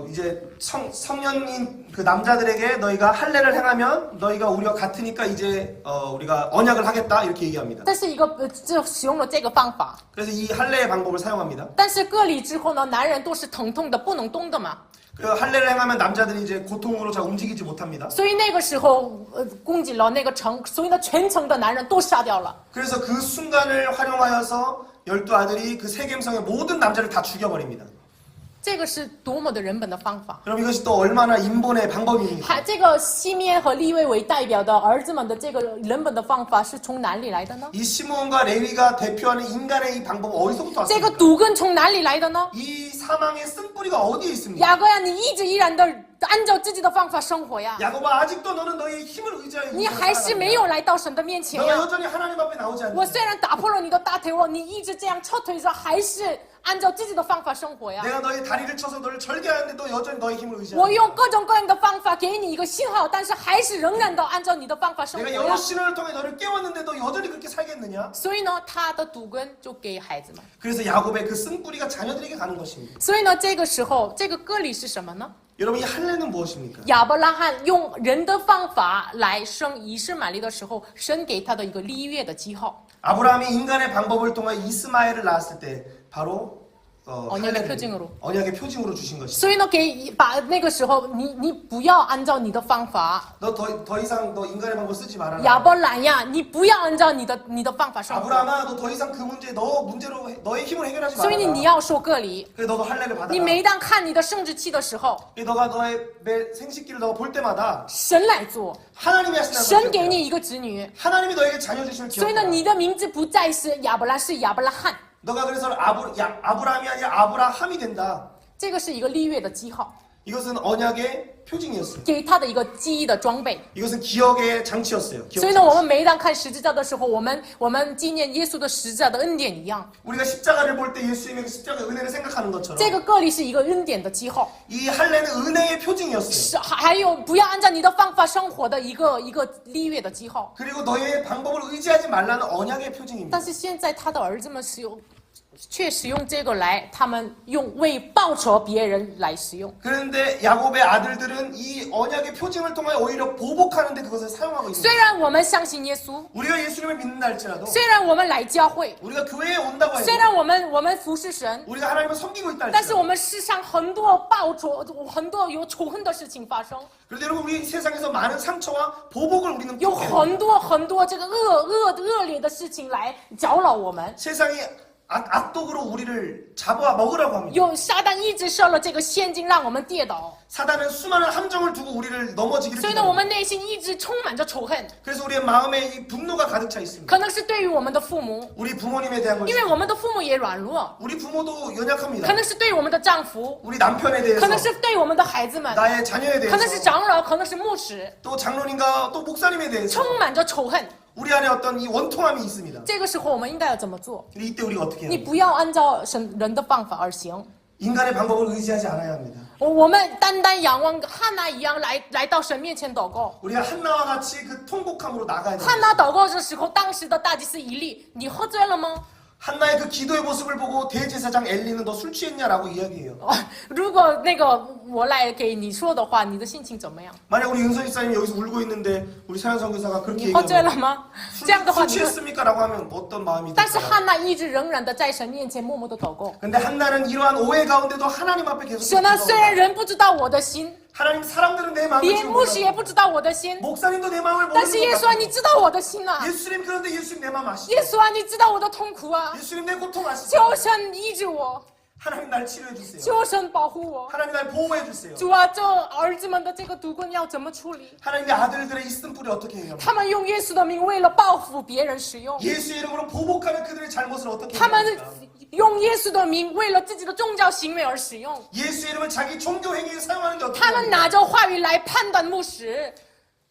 이제 성년인 그 남자들에게 너희가 할례를 행하면 너희가 우리와 같으니까 이제 우리가 언약을 하겠다 이렇게 얘기합니다. 但是就使用了这个方法。 그래서 이 할례의 방법을 사용합니다. 但是割礼之后呢，男人都是疼痛的，不能动的嘛。 그 할례를 행하면 남자들이 이제 고통으로 잘 움직이지 못합니다. 所以那个时候攻击了那个城，所以呢，全城的男人都杀掉了。 그래서 그 순간을 활용하여서 12아들이 그 세겜성의 모든 남자를 다 죽여버립니다. 这个是多么的人本的方法！ 그럼 이것이 또 얼마나 인본의 방법입니까? 还这个西面和利未为代表的儿子们的这个人本的方法是从哪里来的呢？ 이 시므온과 레위가 대표하는 인간의 이 방법 어디서부터 这个 왔습니까? 毒根从哪里来的呢？ 이 사망의 쓴뿌리가 어디에 있습니까? 雅各呀，你一直依然的按照自己的方法生活呀， 야곱아 아직도 너는 너의 힘을 의지하여 你还是没有来到神的面前 너가 呀。 여전히 하나님 앞에 나오지 我 않는다. 虽然打破了你的大腿，你一直这样撤退着，还是按照自己的方法生活呀。 내가 너의 다리를 쳐서 너를 절개하는데 너 여전히 너의 힘을 我 의지한다. 用各种各样的方法给你一个信号，但是还是仍然的按照你的方法生 내가 活 여러 呀。 신호를 통해 너를 깨웠는데 너 여전히 그렇게 살겠느냐? 所以呢，他的毒根就给孩子们。 그래서 야곱의 그 쓴뿌리가 자녀들에게 가는 것입니다. 所以呢，这个时候这个割礼是什么呢？ 여러분 이 할례는 무엇입니까? 亚伯拉罕用人的方法来生以实玛利的时候，神给他的一个立约的记号。 아브라함이 인간의 방법을 통해 이스마엘을 낳았을 때 바로 언약의 표징으로. 언약의 표징으로 주신 것입니다. 所以呢，把那个时候你不要按照你的方法， 너 더 이상 너 인간의 방법 쓰지 말아라. 亚伯兰呀，你不要按照你的方法生活。 아브라함아 너 더 이상 그 문제 너 문제로 너의 힘을 해결하지 所以你 말아라. 要受割礼。 그래 너도 할례를 받아라. 你每当看你的生殖器的时候， 그래, 너가 너의 매 생식기를 너가 볼 때마다 神来做， 하나님이 하시는 神给你一个子女。 하나님이 너에게 자녀 주심을 所以呢， 기억하라. 你的名字不再是亚伯兰，是亚伯拉罕。 너가 그래서 아브라함이 아니라 아브라함이 된다. 这个是一个立约的记号， 이것은 언약의 표징이었어요. 给他的一个记忆的装备。 이것은 기억의 장치였어요. 기억 所以呢，我 장치. 们每一当看十字架的时候，我们纪念耶稣的十字架的恩典一样。 우리가 십자가를 볼 때 예수님의 그 십자가 은혜를 생각하는 것처럼 这个割礼是一个恩典的记号， 이 할례는 은혜의 표징이었어요. 是还有不要按照你的方法生活的一个立约的记号。 그리고 너의 방법을 의지하지 말라는 언약의 표징입니다. 但是现在他的儿子们是有却使用这个来，他们用为报仇别人来使用。 그런데 야곱의 아들들은 이 언약의 표징을 통하여 오히려 보복하는데 그것을 사용하고 있는 虽 거예요. 然我们相信耶稣， 우리가 예수님을 믿는다 할지라도 虽然我们来教会， 우리가 교회에 온다고 虽 해도 然我们服侍神， 우리가 하나님을 섬기고 있다 但是我 할지라도 们世上很多报仇、很多有仇恨的事情发生， 그런데 여러분 우리 세상에서 많은 상처와 보복을 우리는 有 겪게 很多很多这个恶劣的事情来搅扰我们。 세상이 악독으로 우리를 잡아 먹으라고 합니다. 有撒旦一直设了这个陷阱，让我们跌倒， 사단은 수많은 함정을 두고 우리를 넘어지기를 所以呢，我 기다립니다. 们内心一直充满着仇恨， 그래서 우리의 마음에 이 분노가 가득 차 있습니다. 可能是对于我们的父母， 우리 부모님에 대한 因为 것이 我们的父母也软弱， 우리 부모도 可 연약합니다. 能是对于我们的丈夫， 우리 남편에 可 대해서 能是对于我们的孩子们， 나의 자녀에 可能是 대해서 长老，可能是牧师， 또 장로님과 또 목사님에 대해서 充满着仇恨。 우리 안에 어떤 이 원통함이 있습니다. 这个时候我们应该要怎么做？ 근데 이때 우리가 어떻게 你 해요? 不要按照人的方法而行。 인간의 방법을 의지하지 않아야 합니다. 我们单单仰望汉娜一样来到神面前祷告。 우리가 한나와 같이 그 통곡함으로 나가야 汉 됩니다. 娜祷告的时候，当时的大祭司以利，你喝醉了吗？ 한나의 그 기도의 모습을 보고 대제사장 엘리는 너 술 취했냐라고 이야기해요. 如果那个我来给你说的话，你的心情怎么样？ 만약 우리 윤선 집사님이 여기서 울고 있는데 우리 사연 선교사가 그렇게 你喝醉了 얘기하면 吗？这样的话 술 你会。 취했습니까라고 하면 어떤 마음이 但是 들까요? 汉娜一直仍然的在神面前默默的祷告。 근데 한나는 이러한 오해 가운데도 하나님 앞에 계속 神呢，虽然 기도합니다. 人不知道我的心， 하나님 사람들은 내 마음을 连 지금 牧师也 몰라요. 不知道我的心， 목사님도 내 마음을 但是耶 모르는 稣啊， 것 你 같아요. 知道我的心啊！ 예수님 그런데 예수님 내 마음 아시죠? 耶稣啊，你知道我的痛苦啊！ 예수님 내 고통 아시죠? 求神医治我， 하나님 날 치료해 주세요. 求神保护我。 하나님 날 보호해 주세요. 主啊，这儿子们的这个毒棍要怎么处理？ 하나님의 아들들의 이 쓴뿌리 어떻게 해요? 他们用耶稣的名为了报复别人使用， 예수의 이름으로 보복하는 그들의 잘못을 어떻게 他们 해요? 用耶稣的名为了自己的宗教行为而使用， 예수의 이름을 자기 종교 행위에 사용하는데 어떻게 他们 해요? 拿着话语来判断牧师。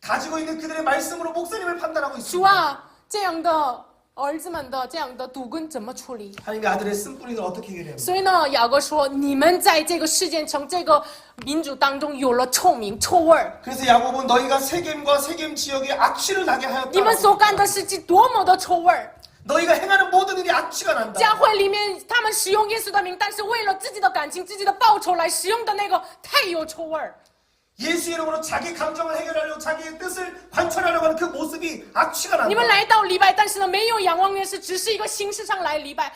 가지고 있는 그들의 말씀으로 목사님을 판단하고 主 있습니다. 啊，这样的儿子们的这样的毒棍怎么处理？ 하나님의 아들의 쓴뿌리를 어떻게 해결해요? 所以呢，雅各说，你们在这个事件城这个民主当中有了臭名、臭味儿， 그래서 야곱은 너희가 세겜과 세겜 지역에 악취를 나게 你们 하였다. 所干的事情多么的臭味儿！ 너희가 행하는 모든 일이 악취가 난다. 教会里面他们使用耶稣的名，但是为了自己的感情、自己的报酬来使用的那个，太有臭味儿。 예수 이름으로 자기 감정을 해결하려고 자기의 뜻을 관철하려고 하는 그 모습이 악취가 你们 난다. 来到礼拜，但是呢，没有仰望耶稣，只是一个形式上来礼拜，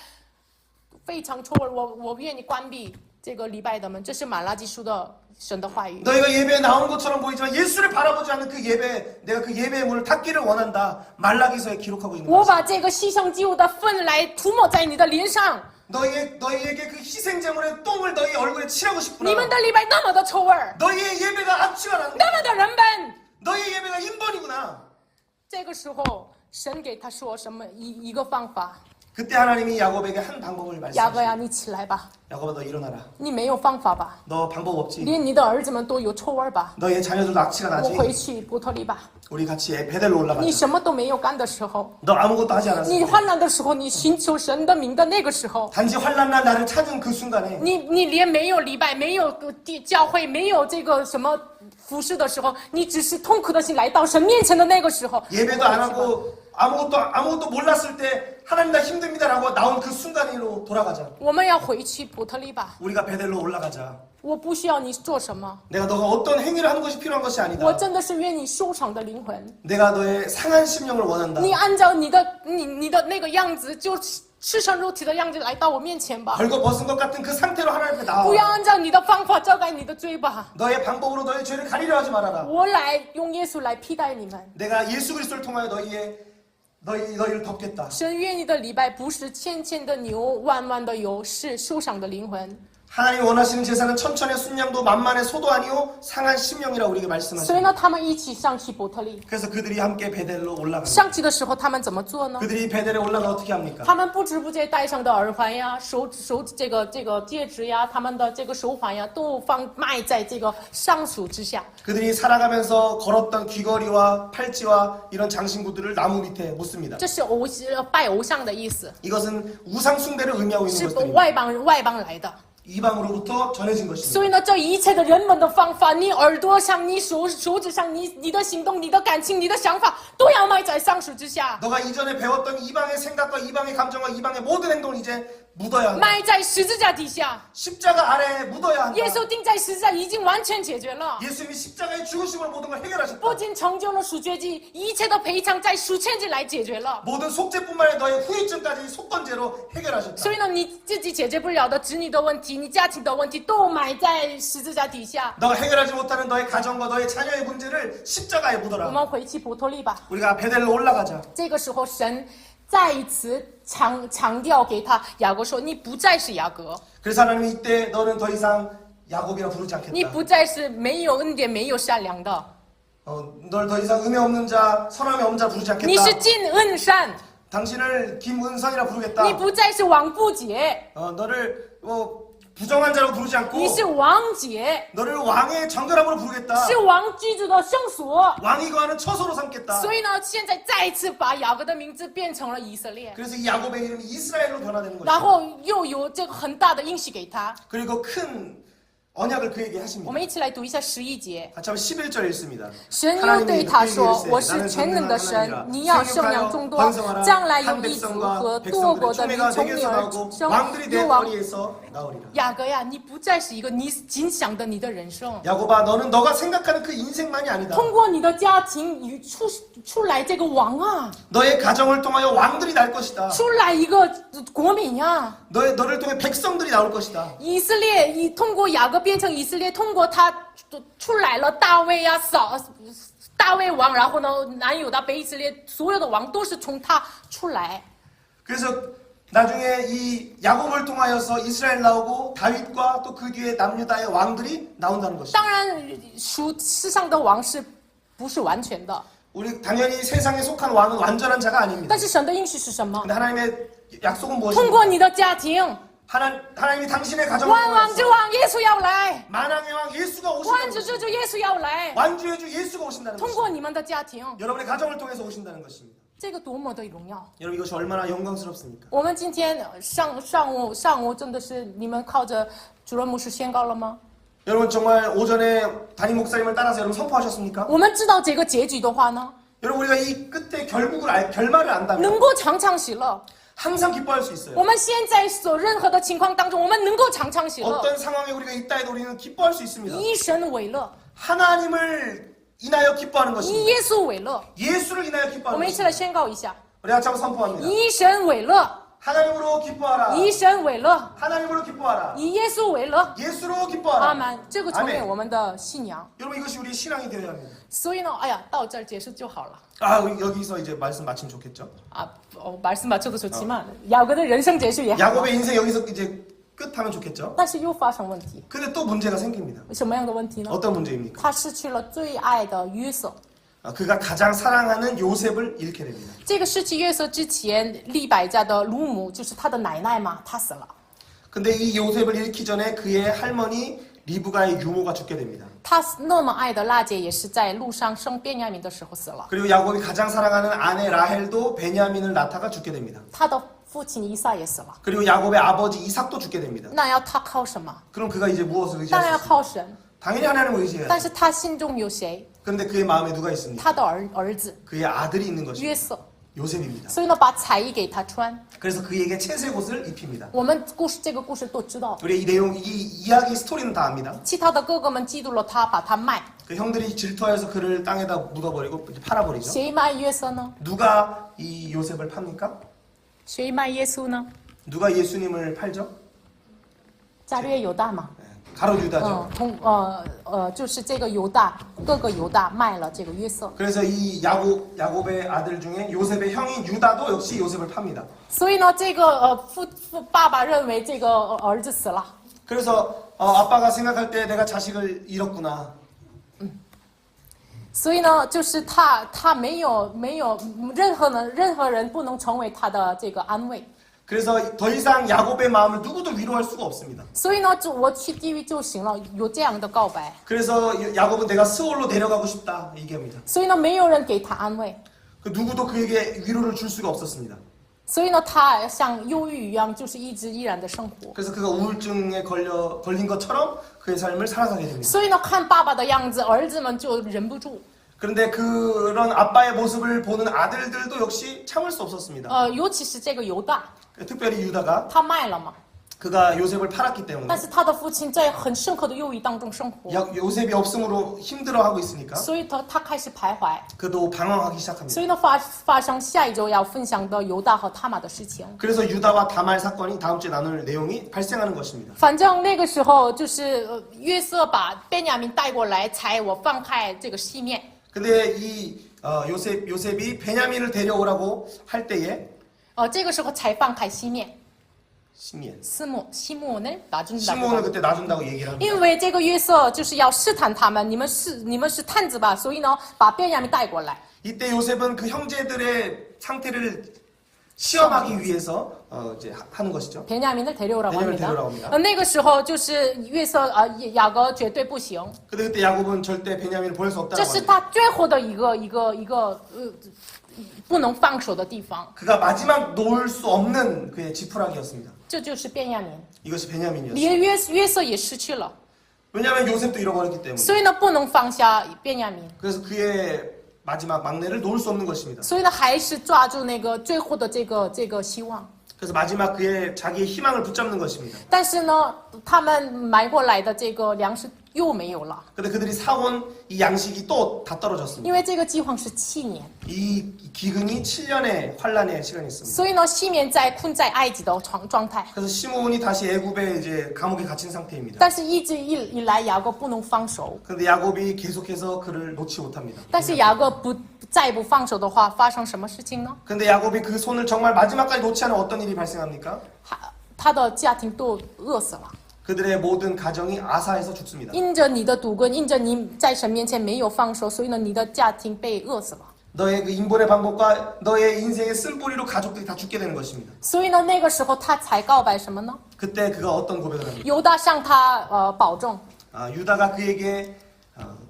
非常臭味儿。我愿意关闭这个礼拜的门，这是马拉基书的神的话语。 너희가 예배에 나온 것처럼 보이지만 예수를 바라보지 않는 그 예배, 내가 그 예배의 문을 닫기를 원한다. 말라기서에 기록하고 있는 我 거지. 把这个牺牲祭物的粪来涂抹在你的脸上， 너희에게 그 희생제물의 똥을 너희 얼굴에 칠하고 你 싶구나. 们的礼拜那么的臭味儿， 너희의 예배가 악취가 난다. 那么的人本。 너희의 예배가 인번이구나. 这个时候，神给他说什么一个方法？ 그때 하나님이 야곱에게 한 방법을 雅各呀， 말씀하셨어요. 你起来吧， 야곱아 너 일어나라. 你没有方法吧？ 너 방법 없지? 连你的儿子们都有臭味儿吧？ 너희의 자녀들도 악취가 我 나지? 回去伯特利吧。 우리 같이 베델로 你 올라가자. 什么都没有干的时候， 너 아무것도 하지 않았어. 你患难的时候，你寻求神的名的那个时候， 단지 환난날 나를 찾은 그 순간에 你连没有礼拜，没有教会，没有这个什么服饰的时候，你只是痛苦的心来到神面前的那个时候， 예배도 안 하고 아무것도 몰랐을 때 하나님 나 힘듭니다라고 나온 그 순간으로 돌아가자. 我们要回去伯特利吧。 우리가 베델로 올라가자. 我不需要你做什么， 내가 너가 어떤 행위를 하는 것이 필요한 것이 我 아니다. 真的是愿你收场的灵魂。 내가 너의 상한 심령을 원한다. 你按照你的那个样子，就赤身肉体的样子来到我面前吧， 벌거 벗은 것 같은 그 상태로 하나님 앞에 不要 나와. 按照你的方法遮盖你的罪吧。 너의 방법으로 너의 죄를 가리려 하지 말아라. 我来用耶稣来替代你们。 내가 예수 그리스도를 통하여 너희를 덮겠다. 神愿你的礼拜不是千千的牛，万万的油，是受伤的灵魂。 하나님이 원하시는 제사는 천천의 순양도 만만의 소도 아니요 상한 심령이라 우리에게 所以 말씀하십니다. 呢，他们一起上去伯特利。 그래서 그들이 함께 베델로 올라갑니다. 上去的时候，他们怎么做呢？ 그들이 베델에 올라가 어떻게 합니까? 他们不知不觉戴上的耳环呀、手这个戒指呀、他们的这个手环呀，都埋在这个桑树之下。 그들이 살아가면서 걸었던 귀걸이와 팔찌와 이런 장신구들을 나무 밑에 묻습니다. 这是拜偶像的意思， 이것은 우상 숭배를 의미하고 是 있는 것들입니다. 外邦来的。 이방으로부터 전해진 것입니다. 所以呢，这一切的人们的方法，你耳朵上、你手指上、你的行动、你的感情、你的想法，都要埋在桑树之下。 너가 이전에 배웠던 이방의 생각과 이방의 감정과 이방의 모든 행동을 이제 묻어야 한다. 埋在十字架底下。 십자가 아래에 묻어야 한다. 耶稣钉在十字架已经完全解决了， 예수님이 십자가의 죽으심으로 모든 걸 해결하셨다. 不仅成就了赎罪祭，一切的赔偿在赎愆祭来解决了。 모든 속죄뿐만 아니라 너의 후유증까지 속건제로 해결하셨다. 所以呢，你自己解决不了的子女的问题，你家庭的问题，都埋在十字架底下。 너가 해결하지 못하는 너의 가정과 너의 자녀의 문제를 십자가에 我 묻어라. 们回去普托利吧。 우리가 베델로 올라가자. 这个时候，神再一次强调给他雅各说：“你不再是雅各， 그래서 하나님이 이때 너는 더 이상 야곱이라 부르지 你 않겠다. 不再是没有恩典、没有善良的， 널 더 이상 은혜 없는 자, 선함이 없는 자 부르지 你是 않겠다. 尽恩善， 당신을 김은선이라 부르겠다. 你不再是王不洁， 너를 부정한 자라고 부르지 않고 你是王洁， 너를 왕의 정결함으로 부르겠다. 是王居住的圣所。 왕이 거하는 처소로 삼겠다. 所以呢，现在再一次把雅各的名字变成了以色列， 그래서 이 야곱의 이름이 이스라엘로 변화되는 然 것이죠. 后又有这个很大的应许给他。 그리고 큰 언약을 그에게 我 하십니다. 们一起来读一下11节。 같이 한번 11절 읽습니다. 神又对他说：“我是全能的神，你要生养众多，将来有一族和多国的民从你而生。 왕들이 내 有王 머리에서 나오리라. 雅各呀，你不再是一个你仅想的你的人生， 야곱아, 너는 너가 생각하는 그 인생만이 아니다. 通过你的家庭与出来这个王啊， 너의 가정을 통하여 왕들이 날 것이다. 出来一个国民呀。 너를 통해 백성들이 나올 것이다. 以色列通过雅各变成以色列，通过他出来了大卫呀，大卫王，然后呢，南有的北以色列所有的王都是从他出来。 그래서 나중에 이 야곱을 통하여서 이스라엘 나오고 다윗과 또 그 뒤에 남유다의 왕들이 나온다는 것이다. 当然，世上的王是不是完全的？ 우리 당연히 세상에 속한 왕은 완전한 자가 아닙니다. 但是神的应许是什么？ 근데 하나님의 약속은 通 무엇입니까? 过你的家庭， 하나님이 당신의 가정을 万王之 통해서 王耶稣要来， 만왕의 왕 예수가 万 오신다는 主 것입니다. 之主耶稣要来， 완주의 주 예수가 오신다는 通 것입니다. 过你们的家庭， 여러분의 가정을 통해서 오신다는 것입니다. 这个多么的荣耀！ 여러분 이것이 얼마나 영광스럽습니까? 我们今天上午真的是你们靠着主任牧师宣告了吗？ 여러분 정말 오전에 담임 목사님을 따라서 여러분 선포하셨습니까? 我们知道这个结局的话呢， 여러분 우리가 이 끝에 결말을 안다면 能够常常喜乐。 항상 기뻐할 수 있어요. 我们现在所任何的情况当中，我们能够常常喜乐， 어떤 상황에 우리가 있다 해도 우리는 기뻐할 수 있습니다. 以神为乐， 하나님을 인하여 기뻐하는 以 것입니다. 耶稣为乐。 예수를 인하여 我 기뻐하는 们一起来 것입니다. 宣告一下： 우리 같이 한번 선포합니다. 以神为乐， 하나님으로 기뻐하라. 以神为乐， 하나님으로 기뻐하라. 以耶稣为乐。 예수로 阿 기뻐하라. 门。这个成为 아멘 我们的信仰。 여러분 이것이 우리의 신앙이 되어야 합니다. 所以呢，哎呀，到这儿结束就好了。 우리 여기서 이제 말씀 마치면 좋겠죠? 말씀 맞춰도 좋지만 야곱의人生结束也好。 야곱의 인생 여기서 이제 끝하면 좋겠죠? 但是又发生问题， 근데 또 문제가 생깁니다. 什么样的问题呢？ 어떤 문제입니까? 他失去了最爱的约瑟。 그가 가장 사랑하는 요셉을 잃게 됩니다. 这个失去约瑟之前，利百加的乳母就是他的奶奶嘛，她死了。 근데 이 요셉을 잃기 전에 그의 할머니 리브가의 유모가 죽게 됩니다. 他那么爱的拉结也是在路上生便雅悯的时候死了。 그리고 야곱이 가장 사랑하는 아내 라헬도 베냐민을 낳다가 죽게 됩니다. 他的父亲以撒也死了。 그리고 야곱의 아버지 이삭도 죽게 됩니다. 那要他靠什么？ 그럼 그가 이제 무엇을 当然 의지할 要 수 있습니까? 靠神。 당연히 하나님을 의지해야 但 돼요. 是他心中有谁？ 그런데 그의 마음에 누가 있습니까? 他的儿子 그의 아들이 있는 约 것입니다. 瑟。 요셉입니다. 所以呢，把彩衣给他穿。 그래서 그에게 채색 옷을 입힙니다. 我们这个故事都知道。 우리 이 내용, 이 이야기 스토리는 다 압니다. 其他的哥哥们嫉妒了他，把他卖。 그 형들이 질투하여서 그를 땅에다 묻어버리고 이제 팔아버리죠. 谁卖约瑟呢？ 누가 이 요셉을 팝니까? 谁卖耶稣呢？ 누가 예수님을 팔죠? 加略犹大嘛。 가롯 유다죠. 就是这个犹大哥哥犹大卖了这个约瑟。 그래서 이 야곱의 아들 중에 요셉의 형인 유다도 역시 요셉을 팝니다. 所以呢，这个爸爸认为这个儿子死了。 그래서 아빠가 생각할 때 내가 자식을 잃었구나. 所以呢，就是他没有任何人不能成为他的这个安慰。 그래서 더 이상 야곱의 마음을 누구도 위로할 수가 없습니다. 所以呢，我去地狱就行了，有这样的告白。 그래서 야곱은 내가 스올로 내려가고 싶다 얘기합니다. 所以呢，没有人给他安慰。 그 누구도 그에게 위로를 줄 수가 없었습니다. 所以呢，他像忧郁一样，就是一直依然的生活。 그래서 그가 우울증에 걸린 것처럼 그의 삶을 살아가게 됩니다. 所以呢，看爸爸的样子，儿子们就忍不住。 그런데 그런 아빠의 모습을 보는 아들들도 역시 참을 수 없었습니다. 尤其是这个犹大， 특별히 유다가 他卖了嘛， 그가 요셉을 팔았기 때문에 但是他的父亲在很深刻的忧郁当中生活， 요셉이 없음으로 힘들어하고 있으니까 所以他开始徘徊。 그도 방황하기 시작합니다. 所以呢，发生下一周要分享的犹大和他玛的事情。 그래서 유다와 다말 사건이 다음 주에 나눌 내용이 발생하는 것입니다. 反正那个时候就是约瑟把便雅悯带过来，才我放开这个西面。 근데 이 요셉이 베냐민을 데려오라고 할 때에 这个时候才放开西面。 시미엔 西莫을 놔준다고. 시몬을 그때 놔준다고 얘기를 합니다. 因为这个约瑟就是要试探他们，你们是探子吧，所以呢，把便雅悯带过来。 이때 요셉은 그 형제들의 상태를 시험하기 위해서 이제 하는 것이죠. 베냐민을 데려오라고 베냐민을 합니다. 데려오라고 합니다. 那个时候就是约瑟雅各绝对不行， 근데 그때 야곱은 절대 베냐민을 보낼 수 这 없다고 是 합니다. 他最后的一个不能放手的地方， 그가 마지막 놓을 수 없는 그의 지푸라기였습니다. 这就是便雅悯。 이것이 베냐민이었어요. 连约瑟也失去了， 왜냐하면 요셉도 잃어버렸기 때문에. 所以呢，不能放下便雅悯， 그래서 그의 마지막 막내를 놓을 수 없는 것입니다. 所以呢，还是抓住那个最后的这个希望。 그래서 마지막 그의 자기의 희망을 붙잡는 것입니다. 但是呢，他们买过来的这个粮食又没有了， 근데 그들이 사온 이 양식이 또 다 떨어졌습니다. 因为这个饥荒是7年， 이 기근이 7년의 환란의 시간이 있습니다. 所以呢，西面困在埃及的状态。 그래서 시므온이 다시 애굽에 이제 감옥에 갇힌 상태입니다. 但是一直以来雅各不能放手， 근데 야곱이 계속해서 그를 놓지 못합니다. 但是雅各再不放手的话，发生什么事情呢？ 근데 야곱이 그 손을 정말 마지막까지 놓지 않으면 어떤 일이 발생합니까? 他的家庭都饿死了， 그들의 모든 가정이 아사해서 죽습니다. 因着你的赌棍，因着你在神面前没有放手，所以呢，你的家庭被饿死了。 너의 그 인본의 방법과 너의 인생의 쓴뿌리로 가족들이 다 죽게 되는 것입니다. 所以呢，那个时候他才告白什么呢？ 그때 그가 어떤 고백을 합니까? 犹大向他保证， 유다가 그에게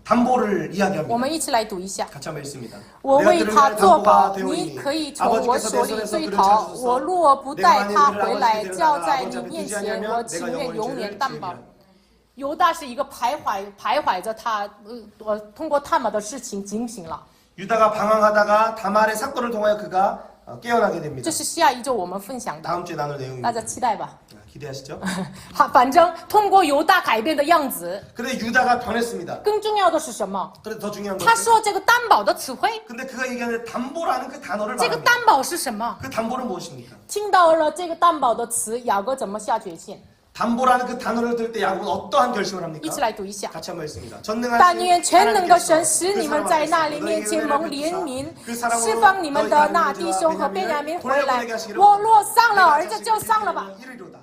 담보를 我 이야기합니다. 们一起来读一下。 같이 한번 읽습니다. 我为他作保， 내가 你 들을 可以从我 아버지께서 手里 내 追 손에서 讨。 그를 我 찾으소서. 若不带 내가 他 만일 回来， 그를 交 아버지 在 앞에 你面 두지 前， 않으면 我 내가 情愿 영원히 永远 죄를 担保 지으리라. 。犹大是一个徘徊着他，通过他们的事情警醒了。 유다가 방황하다가 다말의 사건을 통하여 그가 깨어나게 됩니다. 这是下一周我们分享的， 다음 주에 나눌 大 내용입니다. 家期待吧。 기대하시죠? 好，反正通过犹大改变的样子， 근데 유다가 변했습니다. 更重要的是什么？ 그런데 더 중요한 他 것은 说这个担保的词汇， 근데 그가 얘기하는 담보라는 그 단어를 这个 말합니다. 担保是什么？ 그 담보는 무엇입니까? 听到了这个担保的词，雅各怎么下决心？ 담보라는 그 단어를 들을 때 야곱은 어떠한 결심을 一 합니까? 起来读一下。 같이 한번 읽습니다. 但愿 전능하신 全能的神 하나님께서 使你 그 们在那 사람을 里面前蒙怜 베푸사 悯， 그 释 사랑으로 放你们的 너희가 那弟兄和便雅悯 베냐민을 回来 돌려보내게 하시기를 。我若丧了 내가 儿子，就 자식을 丧了吧。 이르리로다.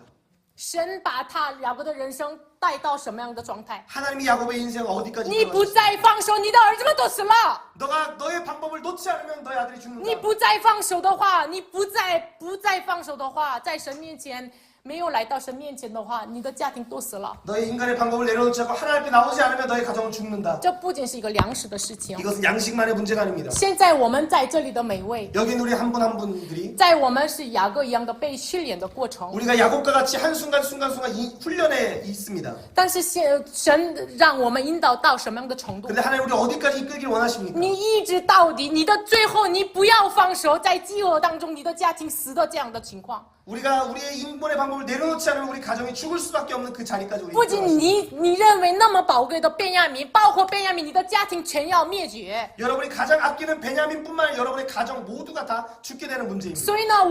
神把他雅各的人生带到什么样的状态？ 하나님이 야곱의 인생을 어디까지 你不再放手，你的儿子们都死了。 너가 너의 방법을 놓지 않으면 너의 아들이 你 죽는다. 不再放手的话，你不再放手的话，在神面前没有来到神面前的话，你的家庭都死了。 너의 인간의 방법을 내려놓지 않고 하나님 앞에 나오지 않으면 너의 가정은 죽는다. 这不仅是一个粮食的事情。 이것은 양식만의 문제가 아닙니다. 现在我们在这里的每位， 여긴 우리 한 분 한 분들이 在我们是雅各一样的被训练的过程， 우리가 야곱과 같이 한순간순간 이 훈련에 있습니다. 但是神让我们引导到什么样的程度？ 근데 하나님 우리 어디까지 이끌길 원하십니까? 你一直到底，你的最后你不要放手，在饥饿当中，你的家庭死的这样的情况。 우리가 우리의 인본의 방법을 내려놓지 않으면 우리 가정이 죽을 수밖에 없는 그 자리까지 우리 不仅你认为那么宝贵的便雅悯，包括便雅悯，你的家庭全要灭绝。 여러분이 가장 아끼는 베냐민뿐만 아니라 여러분의 가정 모두가 다 죽게 되는 문제입니다. 所以呢，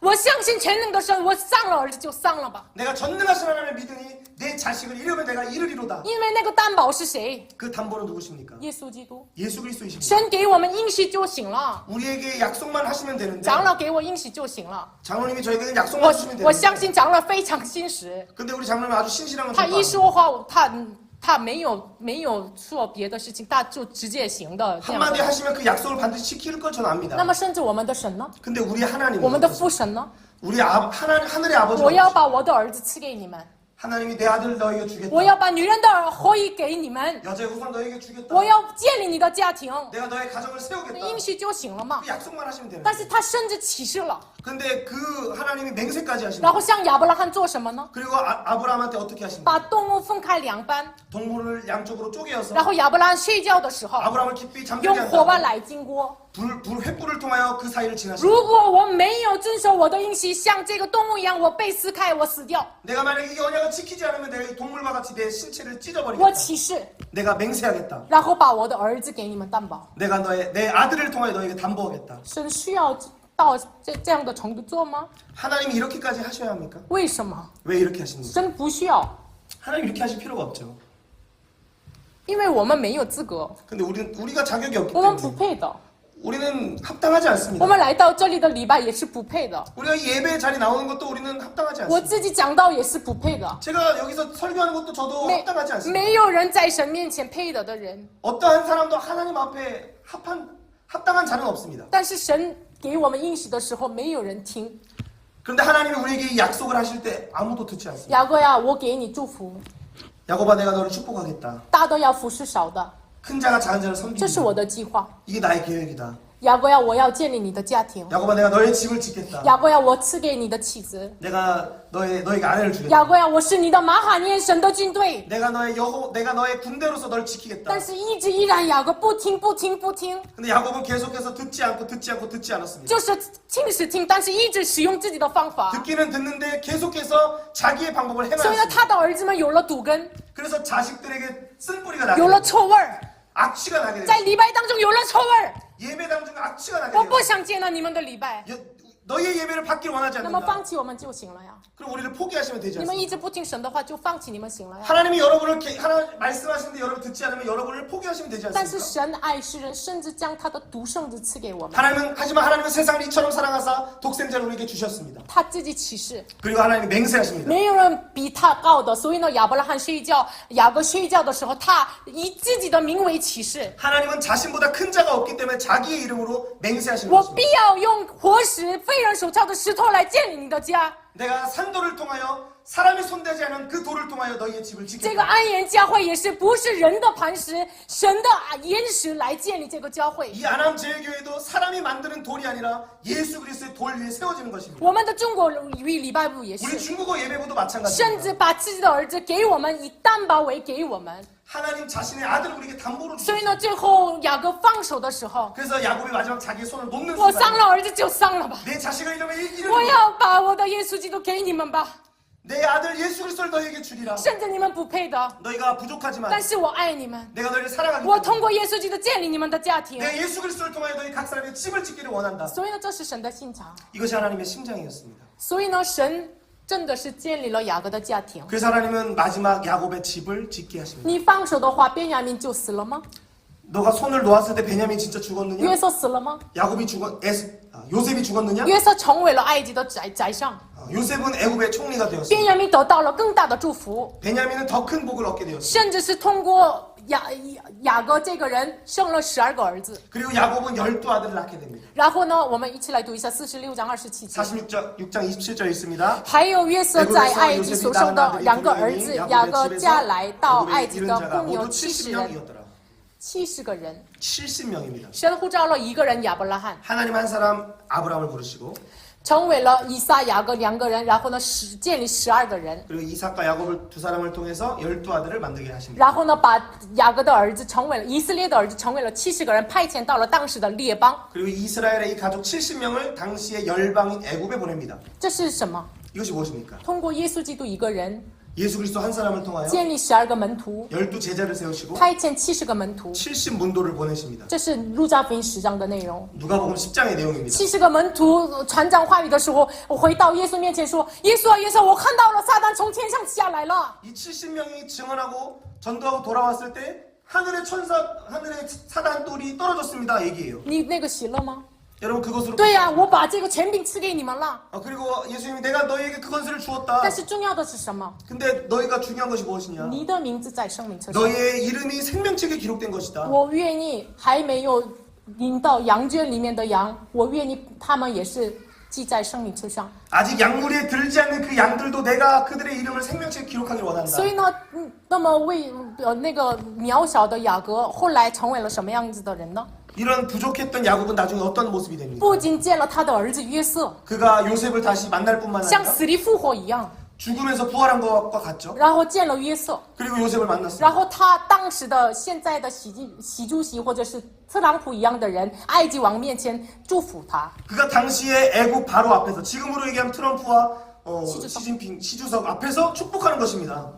我相信全能的神，我丧了儿子就丧了吧， 내가 전능하신 하나님을 믿으니 내 자식을 잃으면 내가 잃으리로다. 因为那个担保是谁？ 그 담보는 누구십니까? 耶稣基督。 예수 그리스도이십니다. 神给我们应许就行了， 우리에게 약속만 하시면 되는데 长老给我应许就行了。 장로님이 저에게는 약속만 我 주시면 我相 되는데 信长老非常信实， 근데 우리 장로님 아주 신실한 건 他一 정말 说话，他没有做别的事情，他就直接行的这样 한마디 的。 하시면 그 약속을 반드시 지킬 걸 저는 압니다. 那么甚至我们的神呢？ 근데 우리 하나님 我们的父神呢？ 우리 하나님 하늘의 아버지 我要把我的儿子赐给你们， 하나님이 내 아들을 너에게 我 주겠다. 要把女人的后裔给你们， 여자의 후손 너에게 주겠다. 我要建立你的家庭， 내가 너의 가정을 세우겠다. 应许就行了嘛。 그 약속만 하시면 되는 但 거예요. 是他甚至启示了， 근데 그 하나님이 맹세까지 하시는 然 거예요. 后向亚伯拉罕做什么呢？ 그리고 아브라함한테 어떻게 하십니까? 把动物分开两班， 동물을 양쪽으로 쪼개어서 然后亚伯拉罕睡觉的时候， 아브라함을 깊이 잠들게 用火把 한다. 来经过。 횃불을 통하여 그 사이를 지나시고 如果我没有遵守我的应许，像这个动物一样，我被撕开，我死掉， 내가 만약에 이 언약을 지키지 않으면 내가 이 동물과 같이 내 신체를 我 찢어버리겠다. 起誓， 내가 맹세하겠다. 然后把我的儿子给你们担保。 내가 내 아들을 통하여 너에게 담보하겠다. 神需要到这样的程度做吗？ 하나님이 이렇게까지 하셔야 합니까? 为什么？ 왜 이렇게 하시는 거예요? 神不需要， 하나님 이렇게 하실 필요가 없죠. 因为我们没有资格， 근데 우리가 자격이 없기 我们不 때문에 配的。 우리는 합당하지 我 않습니다. 们来到这里的礼拜也是不配的， 우리가 이 예배 자리 나오는 것도 우리는 합당하지 我 않습니다. 自己讲道也是不配的。 제가 여기서 설교하는 것도 저도 没 합당하지 않습니다. 没有人在神面前配得的人， 어떠한 사람도 하나님 앞에 합당한 자는 없습니다. 但是神给我们应许的时候，没有人听。 그런데 하나님이 우리에게 이 약속을 하실 때 아무도 듣지 않습니다. 雅各呀，我给你祝福， 야곱아 내가 너를 축복하겠다. 大的要服侍少的， 큰 자가 작은 자를 这是 섬기겠다. 我的计划。 이게 나의 계획이다. 雅各呀，我要建立你的家庭。 야곱아 내가 너의 집을 짓겠다. 雅各呀，我赐给你的妻子。 내가 너에게 아내를 주겠다. 雅各呀，我是你的马哈念神的军队。 내가 너의 군대로서 널 지키겠다. 但是依然雅各不听。 근데 야곱은 계속해서 듣지 않았습니다. 就是听是听，但是一直使用自己的方法， 듣기는 듣는데 계속해서 자기의 방법을 所以呢， 행하였습니다. 他的儿子们有了堵根， 그래서 자식들에게 쓴뿌리가 나게 有了 됩니다. 臭味儿， 악취가 나게 在 됩니다. 礼拜当中有了臭味儿。 예배当中 악취가 나게 我不 됩니다. 想见到你们的礼拜， 너희의 예배를 받기를 원하지 那么 않는다. 放弃我们就行了呀。 그럼 우리를 포기하시면 되지 你们一 않습니까? 直不听神的话，就放弃你们行了呀。 하나님이 여러분을 하나님 말씀하시는데 여러분 듣지 않으면 여러분을 포기하시면 되지 但是 않습니까? 神爱世人，甚至将他的独生子赐给我们。 하지만 하나님은 세상을 이처럼 사랑하사 독생자를 우리에게 주셨습니다. 他自己启示， 그리고 하나님이 맹세하십니다. 没有人比他高的。所以呢，亚伯拉罕睡觉，雅各睡觉的时候，他以自己的名为启示。 하나님은 자신보다 큰 자가 없기 때문에 자기의 이름으로 맹세하시는 我 것입니다. 必要用活石、非人手抄的石头来建立你的家。 내가 산돌을 통하여 사람이 손대지 않은 그 돌을 통하여 너희의 집을 这个 지키겠다. 安岩教会也是不是人的磐石，神的岩石来建立这个教会。 이 안암제일교회도 사람이 만드는 돌이 아니라 예수 그리스도의 돌 위에 세워지는 것입니다. 我们的中国语礼拜部也 우리 是， 중국어 예배부도 甚 마찬가지입니다. 至把自己的儿子给我们，以担保为给我们。 하나님 자신의 아들을 우리에게 담보로 所以 주셨습니다. 呢，最后雅各放手的时候， 그래서 야곱이 마지막 자기의 손을 놓는 我丧 순간 了儿子就丧了吧， 내 자식을 이름에 我 이름을 要把我的耶稣基督给你们吧， 내 아들 예수 그리스도를 너희에게 주리라. 甚至你们不配的， 너희가 부족하지만 但是我爱你们， 내가 너희를 사랑하기 我 때문에 通过耶稣基督建立你们的家庭。 내 예수 그리스도를 통하여 너희 각 사람의 집을 짓기를 원한다. 所以呢，这是神的心肠。 이것이 하나님의 심장이었습니다. 所以呢，神真的是建立了雅各的家庭。 그래서 하나님은 마지막 야곱의 집을 짓게 하십니다. 你放手的话，便雅悯就死了吗？ 너가 손을 놓았을 때 베냐민 진짜 죽었느냐? 约瑟死了吗？ 야곱이 요셉이 죽었느냐? 约瑟成为了埃及的宰相， 요셉은 애굽의 총리가 便 되었습니다. 雅悯得到了更大的祝福， 베냐민은 더 큰 복을 얻게 되었습니다. 甚至是通过雅各这个人生了12个儿子。 그리고 야곱은 12아들을 낳게 됩니다. 然后呢，我们一起来读一下46章27节。 46장 27절 있습니다. 还有约瑟在埃及所生的2个儿子，雅各家来到埃及的共有70人， 70个人。 70명입니다. 神呼召了一个人亚伯拉罕， 하나님 한 사람 아브라함을 부르시고 成为了以撒、雅各2个人，然后呢建立12个人， 그리고 이삭과 야곱을 두 사람을 통해서 12아들을 만들게 하십니다. 然后呢把雅各的儿子成为了以色列的儿子，成为了70个人，派遣到了当时的列邦。 그리고 이스라엘의 이 가족 70명을 당시의 열방인 애굽에 보냅니다. 这是什么？ 이것이 무엇입니까? 通过耶稣基督一个人 예수 그리스도 한 사람을 통하여 建立12个门徒， 12제자를 세우시고 派遣70个门徒。 70문도를 보내십니다. 这是路加福音10章的内容。 누가복음 10장의 내용입니다. 70个门徒传讲话语的时候，我回到耶稣面前说：“耶稣啊，耶稣，我看到了撒旦从天上下来了。 이 70명이 증언하고 전도하고 돌아왔을 때 하늘의 사단돌이 떨어졌습니다. 얘기예요. 你那个喜乐吗？ 여러분 그것으로 对呀、我把这个权柄赐给你们了。 그리고 예수님이 내가 너희에게 그 권세를 주었다. 但是重要的是什么？ 근데 너희가 중요한 것이 무엇이냐? 你的名字在生命册上。 너희의 이름이 생명책에 기록된 것이다. 我愿意还没有领到羊圈里面的羊，我愿意他们也是记在生命册上。 아직 양무리에 들지 않는 그 양들도 내가 그들의 이름을 생명책에 기록하기를 원한다. 所以呢，那么那个渺小的雅各后来成为了什么样子的人呢？ 이런 부족했던 야곱은 나중에 어떤 모습이 됩니까? 不仅见了他的儿子约瑟， 그가 요셉을 다시 만날 뿐만 像 아니라 死里复活一样， 죽음에서 부활한 것과 같죠. 然后见了约瑟， 그리고 요셉을 만났습니다. 然后他当时的现在的喜朱席或者是特朗普一样的人，埃及王面前祝福他。 그가 당시에 애국 바로 앞에서 지금으로 얘기하면 트럼프와 시주석. 시진핑 시주석 앞에서 축복하는 것입니다.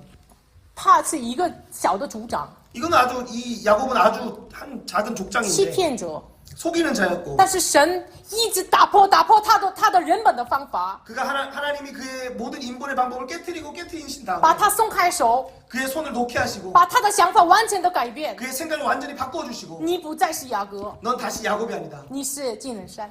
他是一个小的族长， 이건 아주 이 야곱은 아주 한 작은 欺 족장인데 骗者， 속이는 자였고 但是神一直打破他的人本的方法， 그가 하나님이 그의 모든 인본의 방법을 깨트리신 다음에 把他松开手， 그의 손을 놓게 하시고 把他的想法完全的改变。 그의 생각을 완전히 바꿔주시고 你不再是雅各， 넌 다시 야곱이 아니다. 你是金人山，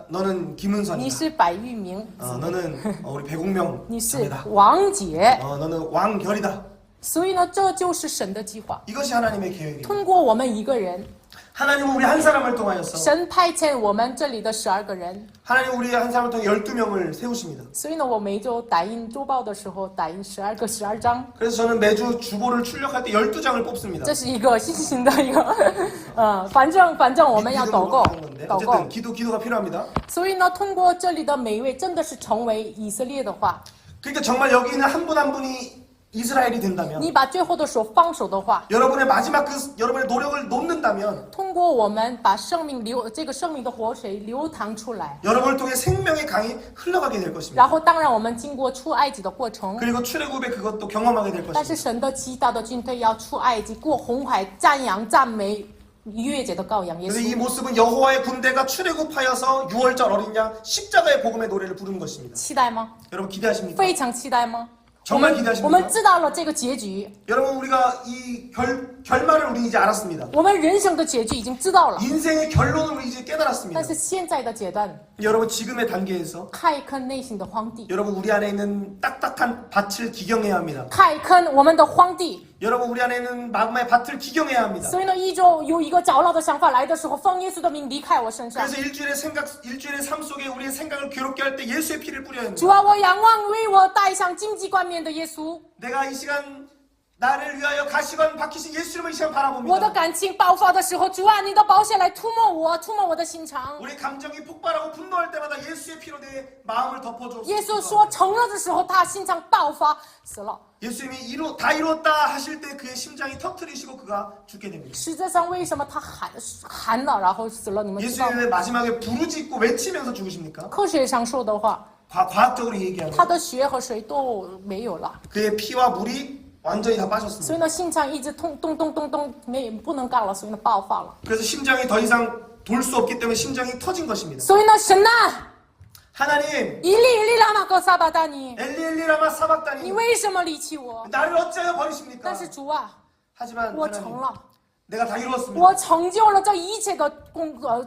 너는 你 김은선이다. 是百玉明， 너는 우리 배공명 你是 자매다. 王姐。 너는 왕결이다. 所以呢，这就是神的计划。 이것이 하나님의 계획입니다. 通过我们一个人， 하나님은 우리 한 사람을 통하여서 神派遣我们这里的12个人。 하나님 우리 한 사람을 통해 12명을 세우십니다. 所以呢，我每一周打印周报的时候，打印12张， 그래서 저는 매주 주보를 출력할 때 12장을 뽑습니다. 这是一个新型的一个，反正我们要祷告， 祷告。 어쨌든 기도가 필요합니다. 所以呢，通过这里的每一位，真的是成为以色列的话， 그러니까 정말 여기 있는 한 분 한 분이 이스라엘이 된다면 你把最后的手放手的话， 여러분의 마지막 여러분의 노력을 놓는다면 通过我们把生命这个生命的活水流淌出来， 여러분을 통해 생명의 강이 흘러가게 될 것입니다. 然后当然我们经过出埃及的过程， 그리고 출애굽에 그것도 경험하게 될 但是 것입니다. 神的极大的军队要出埃及，过红海，赞扬赞美逾越节的羔羊耶 그래서 이 稣。 모습은 여호와의 군대가 출애굽하여서 6월절 어린 양 십자가의 복음의 노래를 부르는 것입니다. 期待吗？ 여러분 기대하십니까? 非常期待吗？ 정말 我 기대하십니까? 们知道了这个结局， 여러분 우리가 이 결말을 우리 이제 알았습니다. 我们人生的结局已经知道了。 인생의 결론을 우리 이제 깨달았습니다. 但是现在的阶段， 여러분 지금의 단계에서 开垦内心的荒地， 여러분 우리 안에 있는 딱딱한 밭을 기경해야 합니다. 开垦我们的荒地。 여러분 우리 안에 있는 마음의 밭을 기경해야 합니다. 所以呢，一周有一个搅扰的想法来的时候，奉耶稣的名离开我身上。 그래서 일주일의 삶 속에 우리의 생각을 괴롭게 할 때 예수의 피를 뿌려야 합니다. 主啊，我仰望为我戴上荆棘冠冕的耶稣， 내가 이 시간 나를 위하여 가시관 박히신 예수님을 이 시간 我的 바라봅니다. 感情爆发的时候，主啊，你的宝血来涂抹我，涂抹我的心肠。 우리 감정이 폭발하고 분노할 때마다 예수의 피로 내 마음을 耶稣 덮어주옵소서. 说成了的时候，他心肠爆发死了。 예수님이 다 이루었다 하실 때 그의 심장이 터트리시고 그가 죽게 됩니다. 实际上，为什么他喊了，然后死了？你们知道吗？ 예수님이 왜 마지막에 부르짖고 외치면서 죽으십니까? 科学上说的话， 과학적으로 얘기하면 他的血和水都没有了， 그의 피와 물이 완전히 다 所以 빠졌습니다. 呢，心肠一直咚咚咚咚咚，不能干了，所以呢，爆发了。 그래서 심장이 더 이상 돌 수 없기 때문에 심장이 터진 것입니다. 所以呢，神呐， 하나님 伊利拉玛戈撒巴达尼， 엘리엘리라마 你 사박다니 为什么离弃我？ 나를 어찌하여 버리십니까? 但是主啊， 하지만 我 하나님 成了， 내가 다 이루었습니다. 我成就了这一切的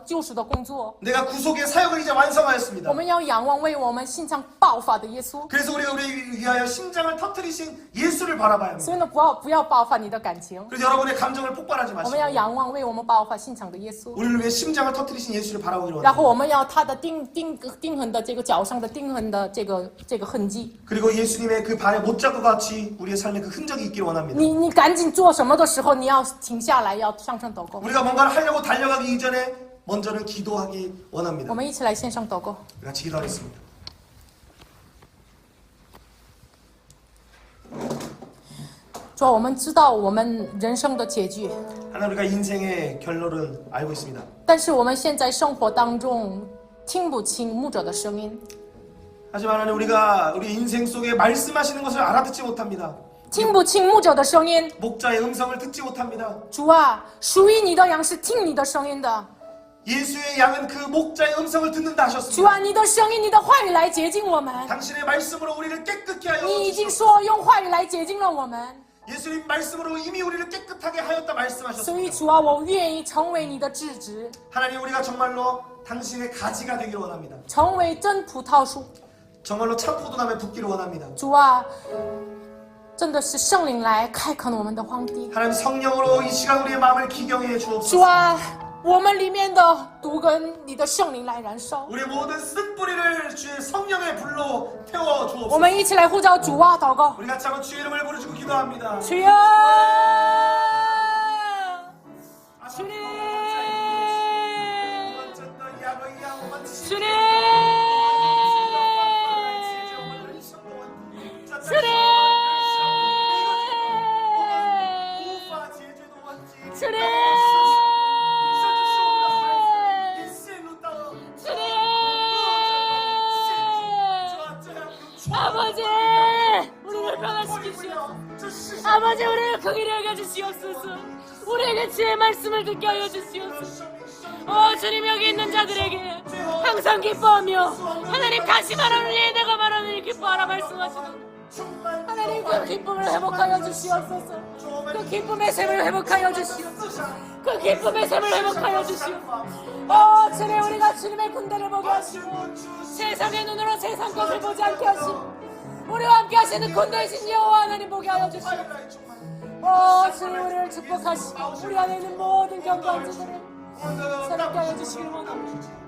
救赎的工作。 내가 구속의 사역을 이제 완성하였습니다. 我们要仰望为我们心肠爆发的耶稣。 그래서 우리가 우리 위하여 심장을 터뜨리신 예수를 바라봐야 所 합니다. 以呢，不要爆发你的感情， 그래서 여러분의 감정을 폭발하지 我们要 마시고 仰望为我们爆发心肠的耶稣。 우리를 위해 심장을 터뜨리신 예수를 바라보기로 然后 합니다. 我们要他的钉痕的这个脚上的钉痕的这个痕迹。 그리고 예수님의 그 발의 못자국 같이 우리의 삶에 그 흔적이 있기를 원합니다. 你赶紧做什么的时候，你要停下来，要上声祷告。 우리가 뭔가를 하려고 달려가기 이전에 먼저는 기도하기 我 원합니다. 们一起来线上祷告。 같이 기도하겠습니다. 主啊，我们知道我们人生的结局， 하나님 우리가 인생의 결론을 알고 있습니다. 但是我们现在生活当中听不清牧者的声音， 하지만 하나님 우리가 우리 인생 속에 말씀하시는 것을 알아듣지 못합니다. 听不清牧者的声音。 목자의 음성을 듣지 못합니다. 主啊，属于你的羊是听你的声音的。 예수의 양은 그 목자의 음성을 듣는다 主 하셨습니다. 啊，你的声音，你的话语来洁净我们。 당신의 말씀으로 우리를 깨끗게 하여 你已经 주셨습니다. 说用话语来洁净了我们， 예수님 말씀으로 이미 우리를 깨끗하게 하였다 所以 말씀하셨습니다. 主啊，我愿意成为你的枝子， 하나님 우리가 정말로 당신의 가지가 되기를 원합니다. 成为真葡萄树。 정말로 참포도나무에 붙기를 원합니다. 主啊，真的是圣灵来开垦我们的荒地。 하나님 성령으로 이 시간 우리의 마음을 기경해 主 주옵소서. 啊，我们里面的毒根，你的圣灵来燃烧。 우리 모든 쓴뿌리를 주의 성령의 불로 태워 我 주옵소서. 们一起来呼叫主啊，祷告。 우리 같이 한번 주의 이름을 부르시고 기도합니다. 主啊，主你，主你，主你，主你。 아버지, 우리를 변화시키시옵소서. 아버지, 우리를 긍휼히 여겨 주시옵소서. 우리에게 주의 말씀을 듣게 하여 주시옵소서. 주님 여기 있는 자들에게 항상 기뻐하며 하나님 다시 말하느니 내가 말하느니 기뻐하라 말씀하시는 하나님 그 기쁨을 회복하여 주시옵소서. 그 기쁨의 샘을 회복하여 주시옵소서. 그 기쁨의 샘을 회복하여 주시옵소서. 주님 우리가 주님의 군대를 보게 하시고 세상의 눈으로 세상 것을 보지 않게 하시고 우리와 함께 하시는 군대이신 여호와 하나님 보게 하여 주시옵소서. 주님 우리를 축복하시고 우리 안에 있는 모든 견고한 자들을 새롭게 하여 주시길 원합니다.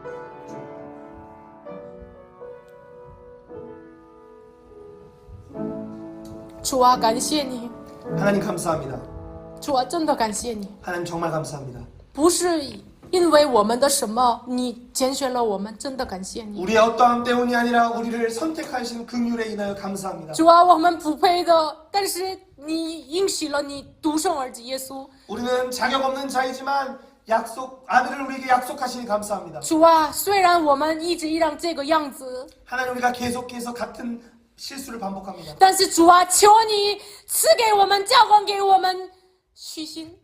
주아感谢你 하나님 감사합니다. 主啊真的感谢你 하나님 정말 감사합니다. 不是因为我们的什么你拣选了我们真的感谢你 우리의 어떠함 때문이 아니라 우리를 선택하신 긍휼에 인하여 감사합니다. 主啊我们不配的但是你应许了你独生儿子耶稣 우리는 자격 없는 자이지만 아들을 우리에게 약속하시니 감사합니다. 主啊虽然我们一直依然这个样子 하나님 우리가 계속해서 같은 실수를 반복합니다. 但是主啊求你赐给我们浇灌给我们虚心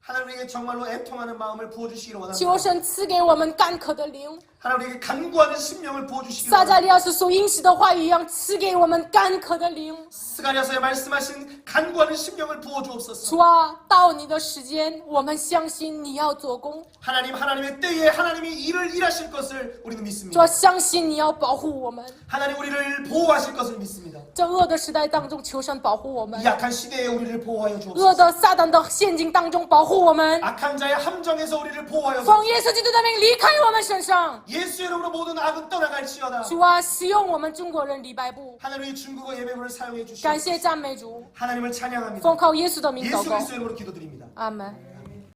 하나님 우리에게 정말로 애통하는 마음을 부어주시기를 求 원합니다. 神赐给我们干渴的灵 하나님 우리에게 간구하는 심령을 부어주시기를 撒加 원합니다. 利亚是所应许的话语一样赐给我们干渴的灵 스가랴서에 말씀하신 간구하는 심령을 부어주옵소서. 主啊到你的时间我们相信你要做工 하나님의 때에 하나님이 일을 일하실 것을 우리는 主 믿습니다. 啊相信你要保护我们 하나님 우리를 보호하실 것을 믿습니다. 这恶的时代当中求神保护我们 이 약한 시대에 우리를 보호하여 恶 주옵소서. 的撒旦的陷阱当中保护我们 악한 자의 함정에서 우리를 보호하여 奉 주옵소서. 耶稣基督的名离开我们身上 예수 이름으로 모든 악은 떠나갈지어다. 主啊使用我们中国人礼拜部 하나님의 중국어 예배부를 사용해 感 주시옵소서. 谢赞美主 하나님을 찬양합니다. 奉靠耶稣的名祷 예수 告 그리스도 이름으로 기도드립니다. 阿门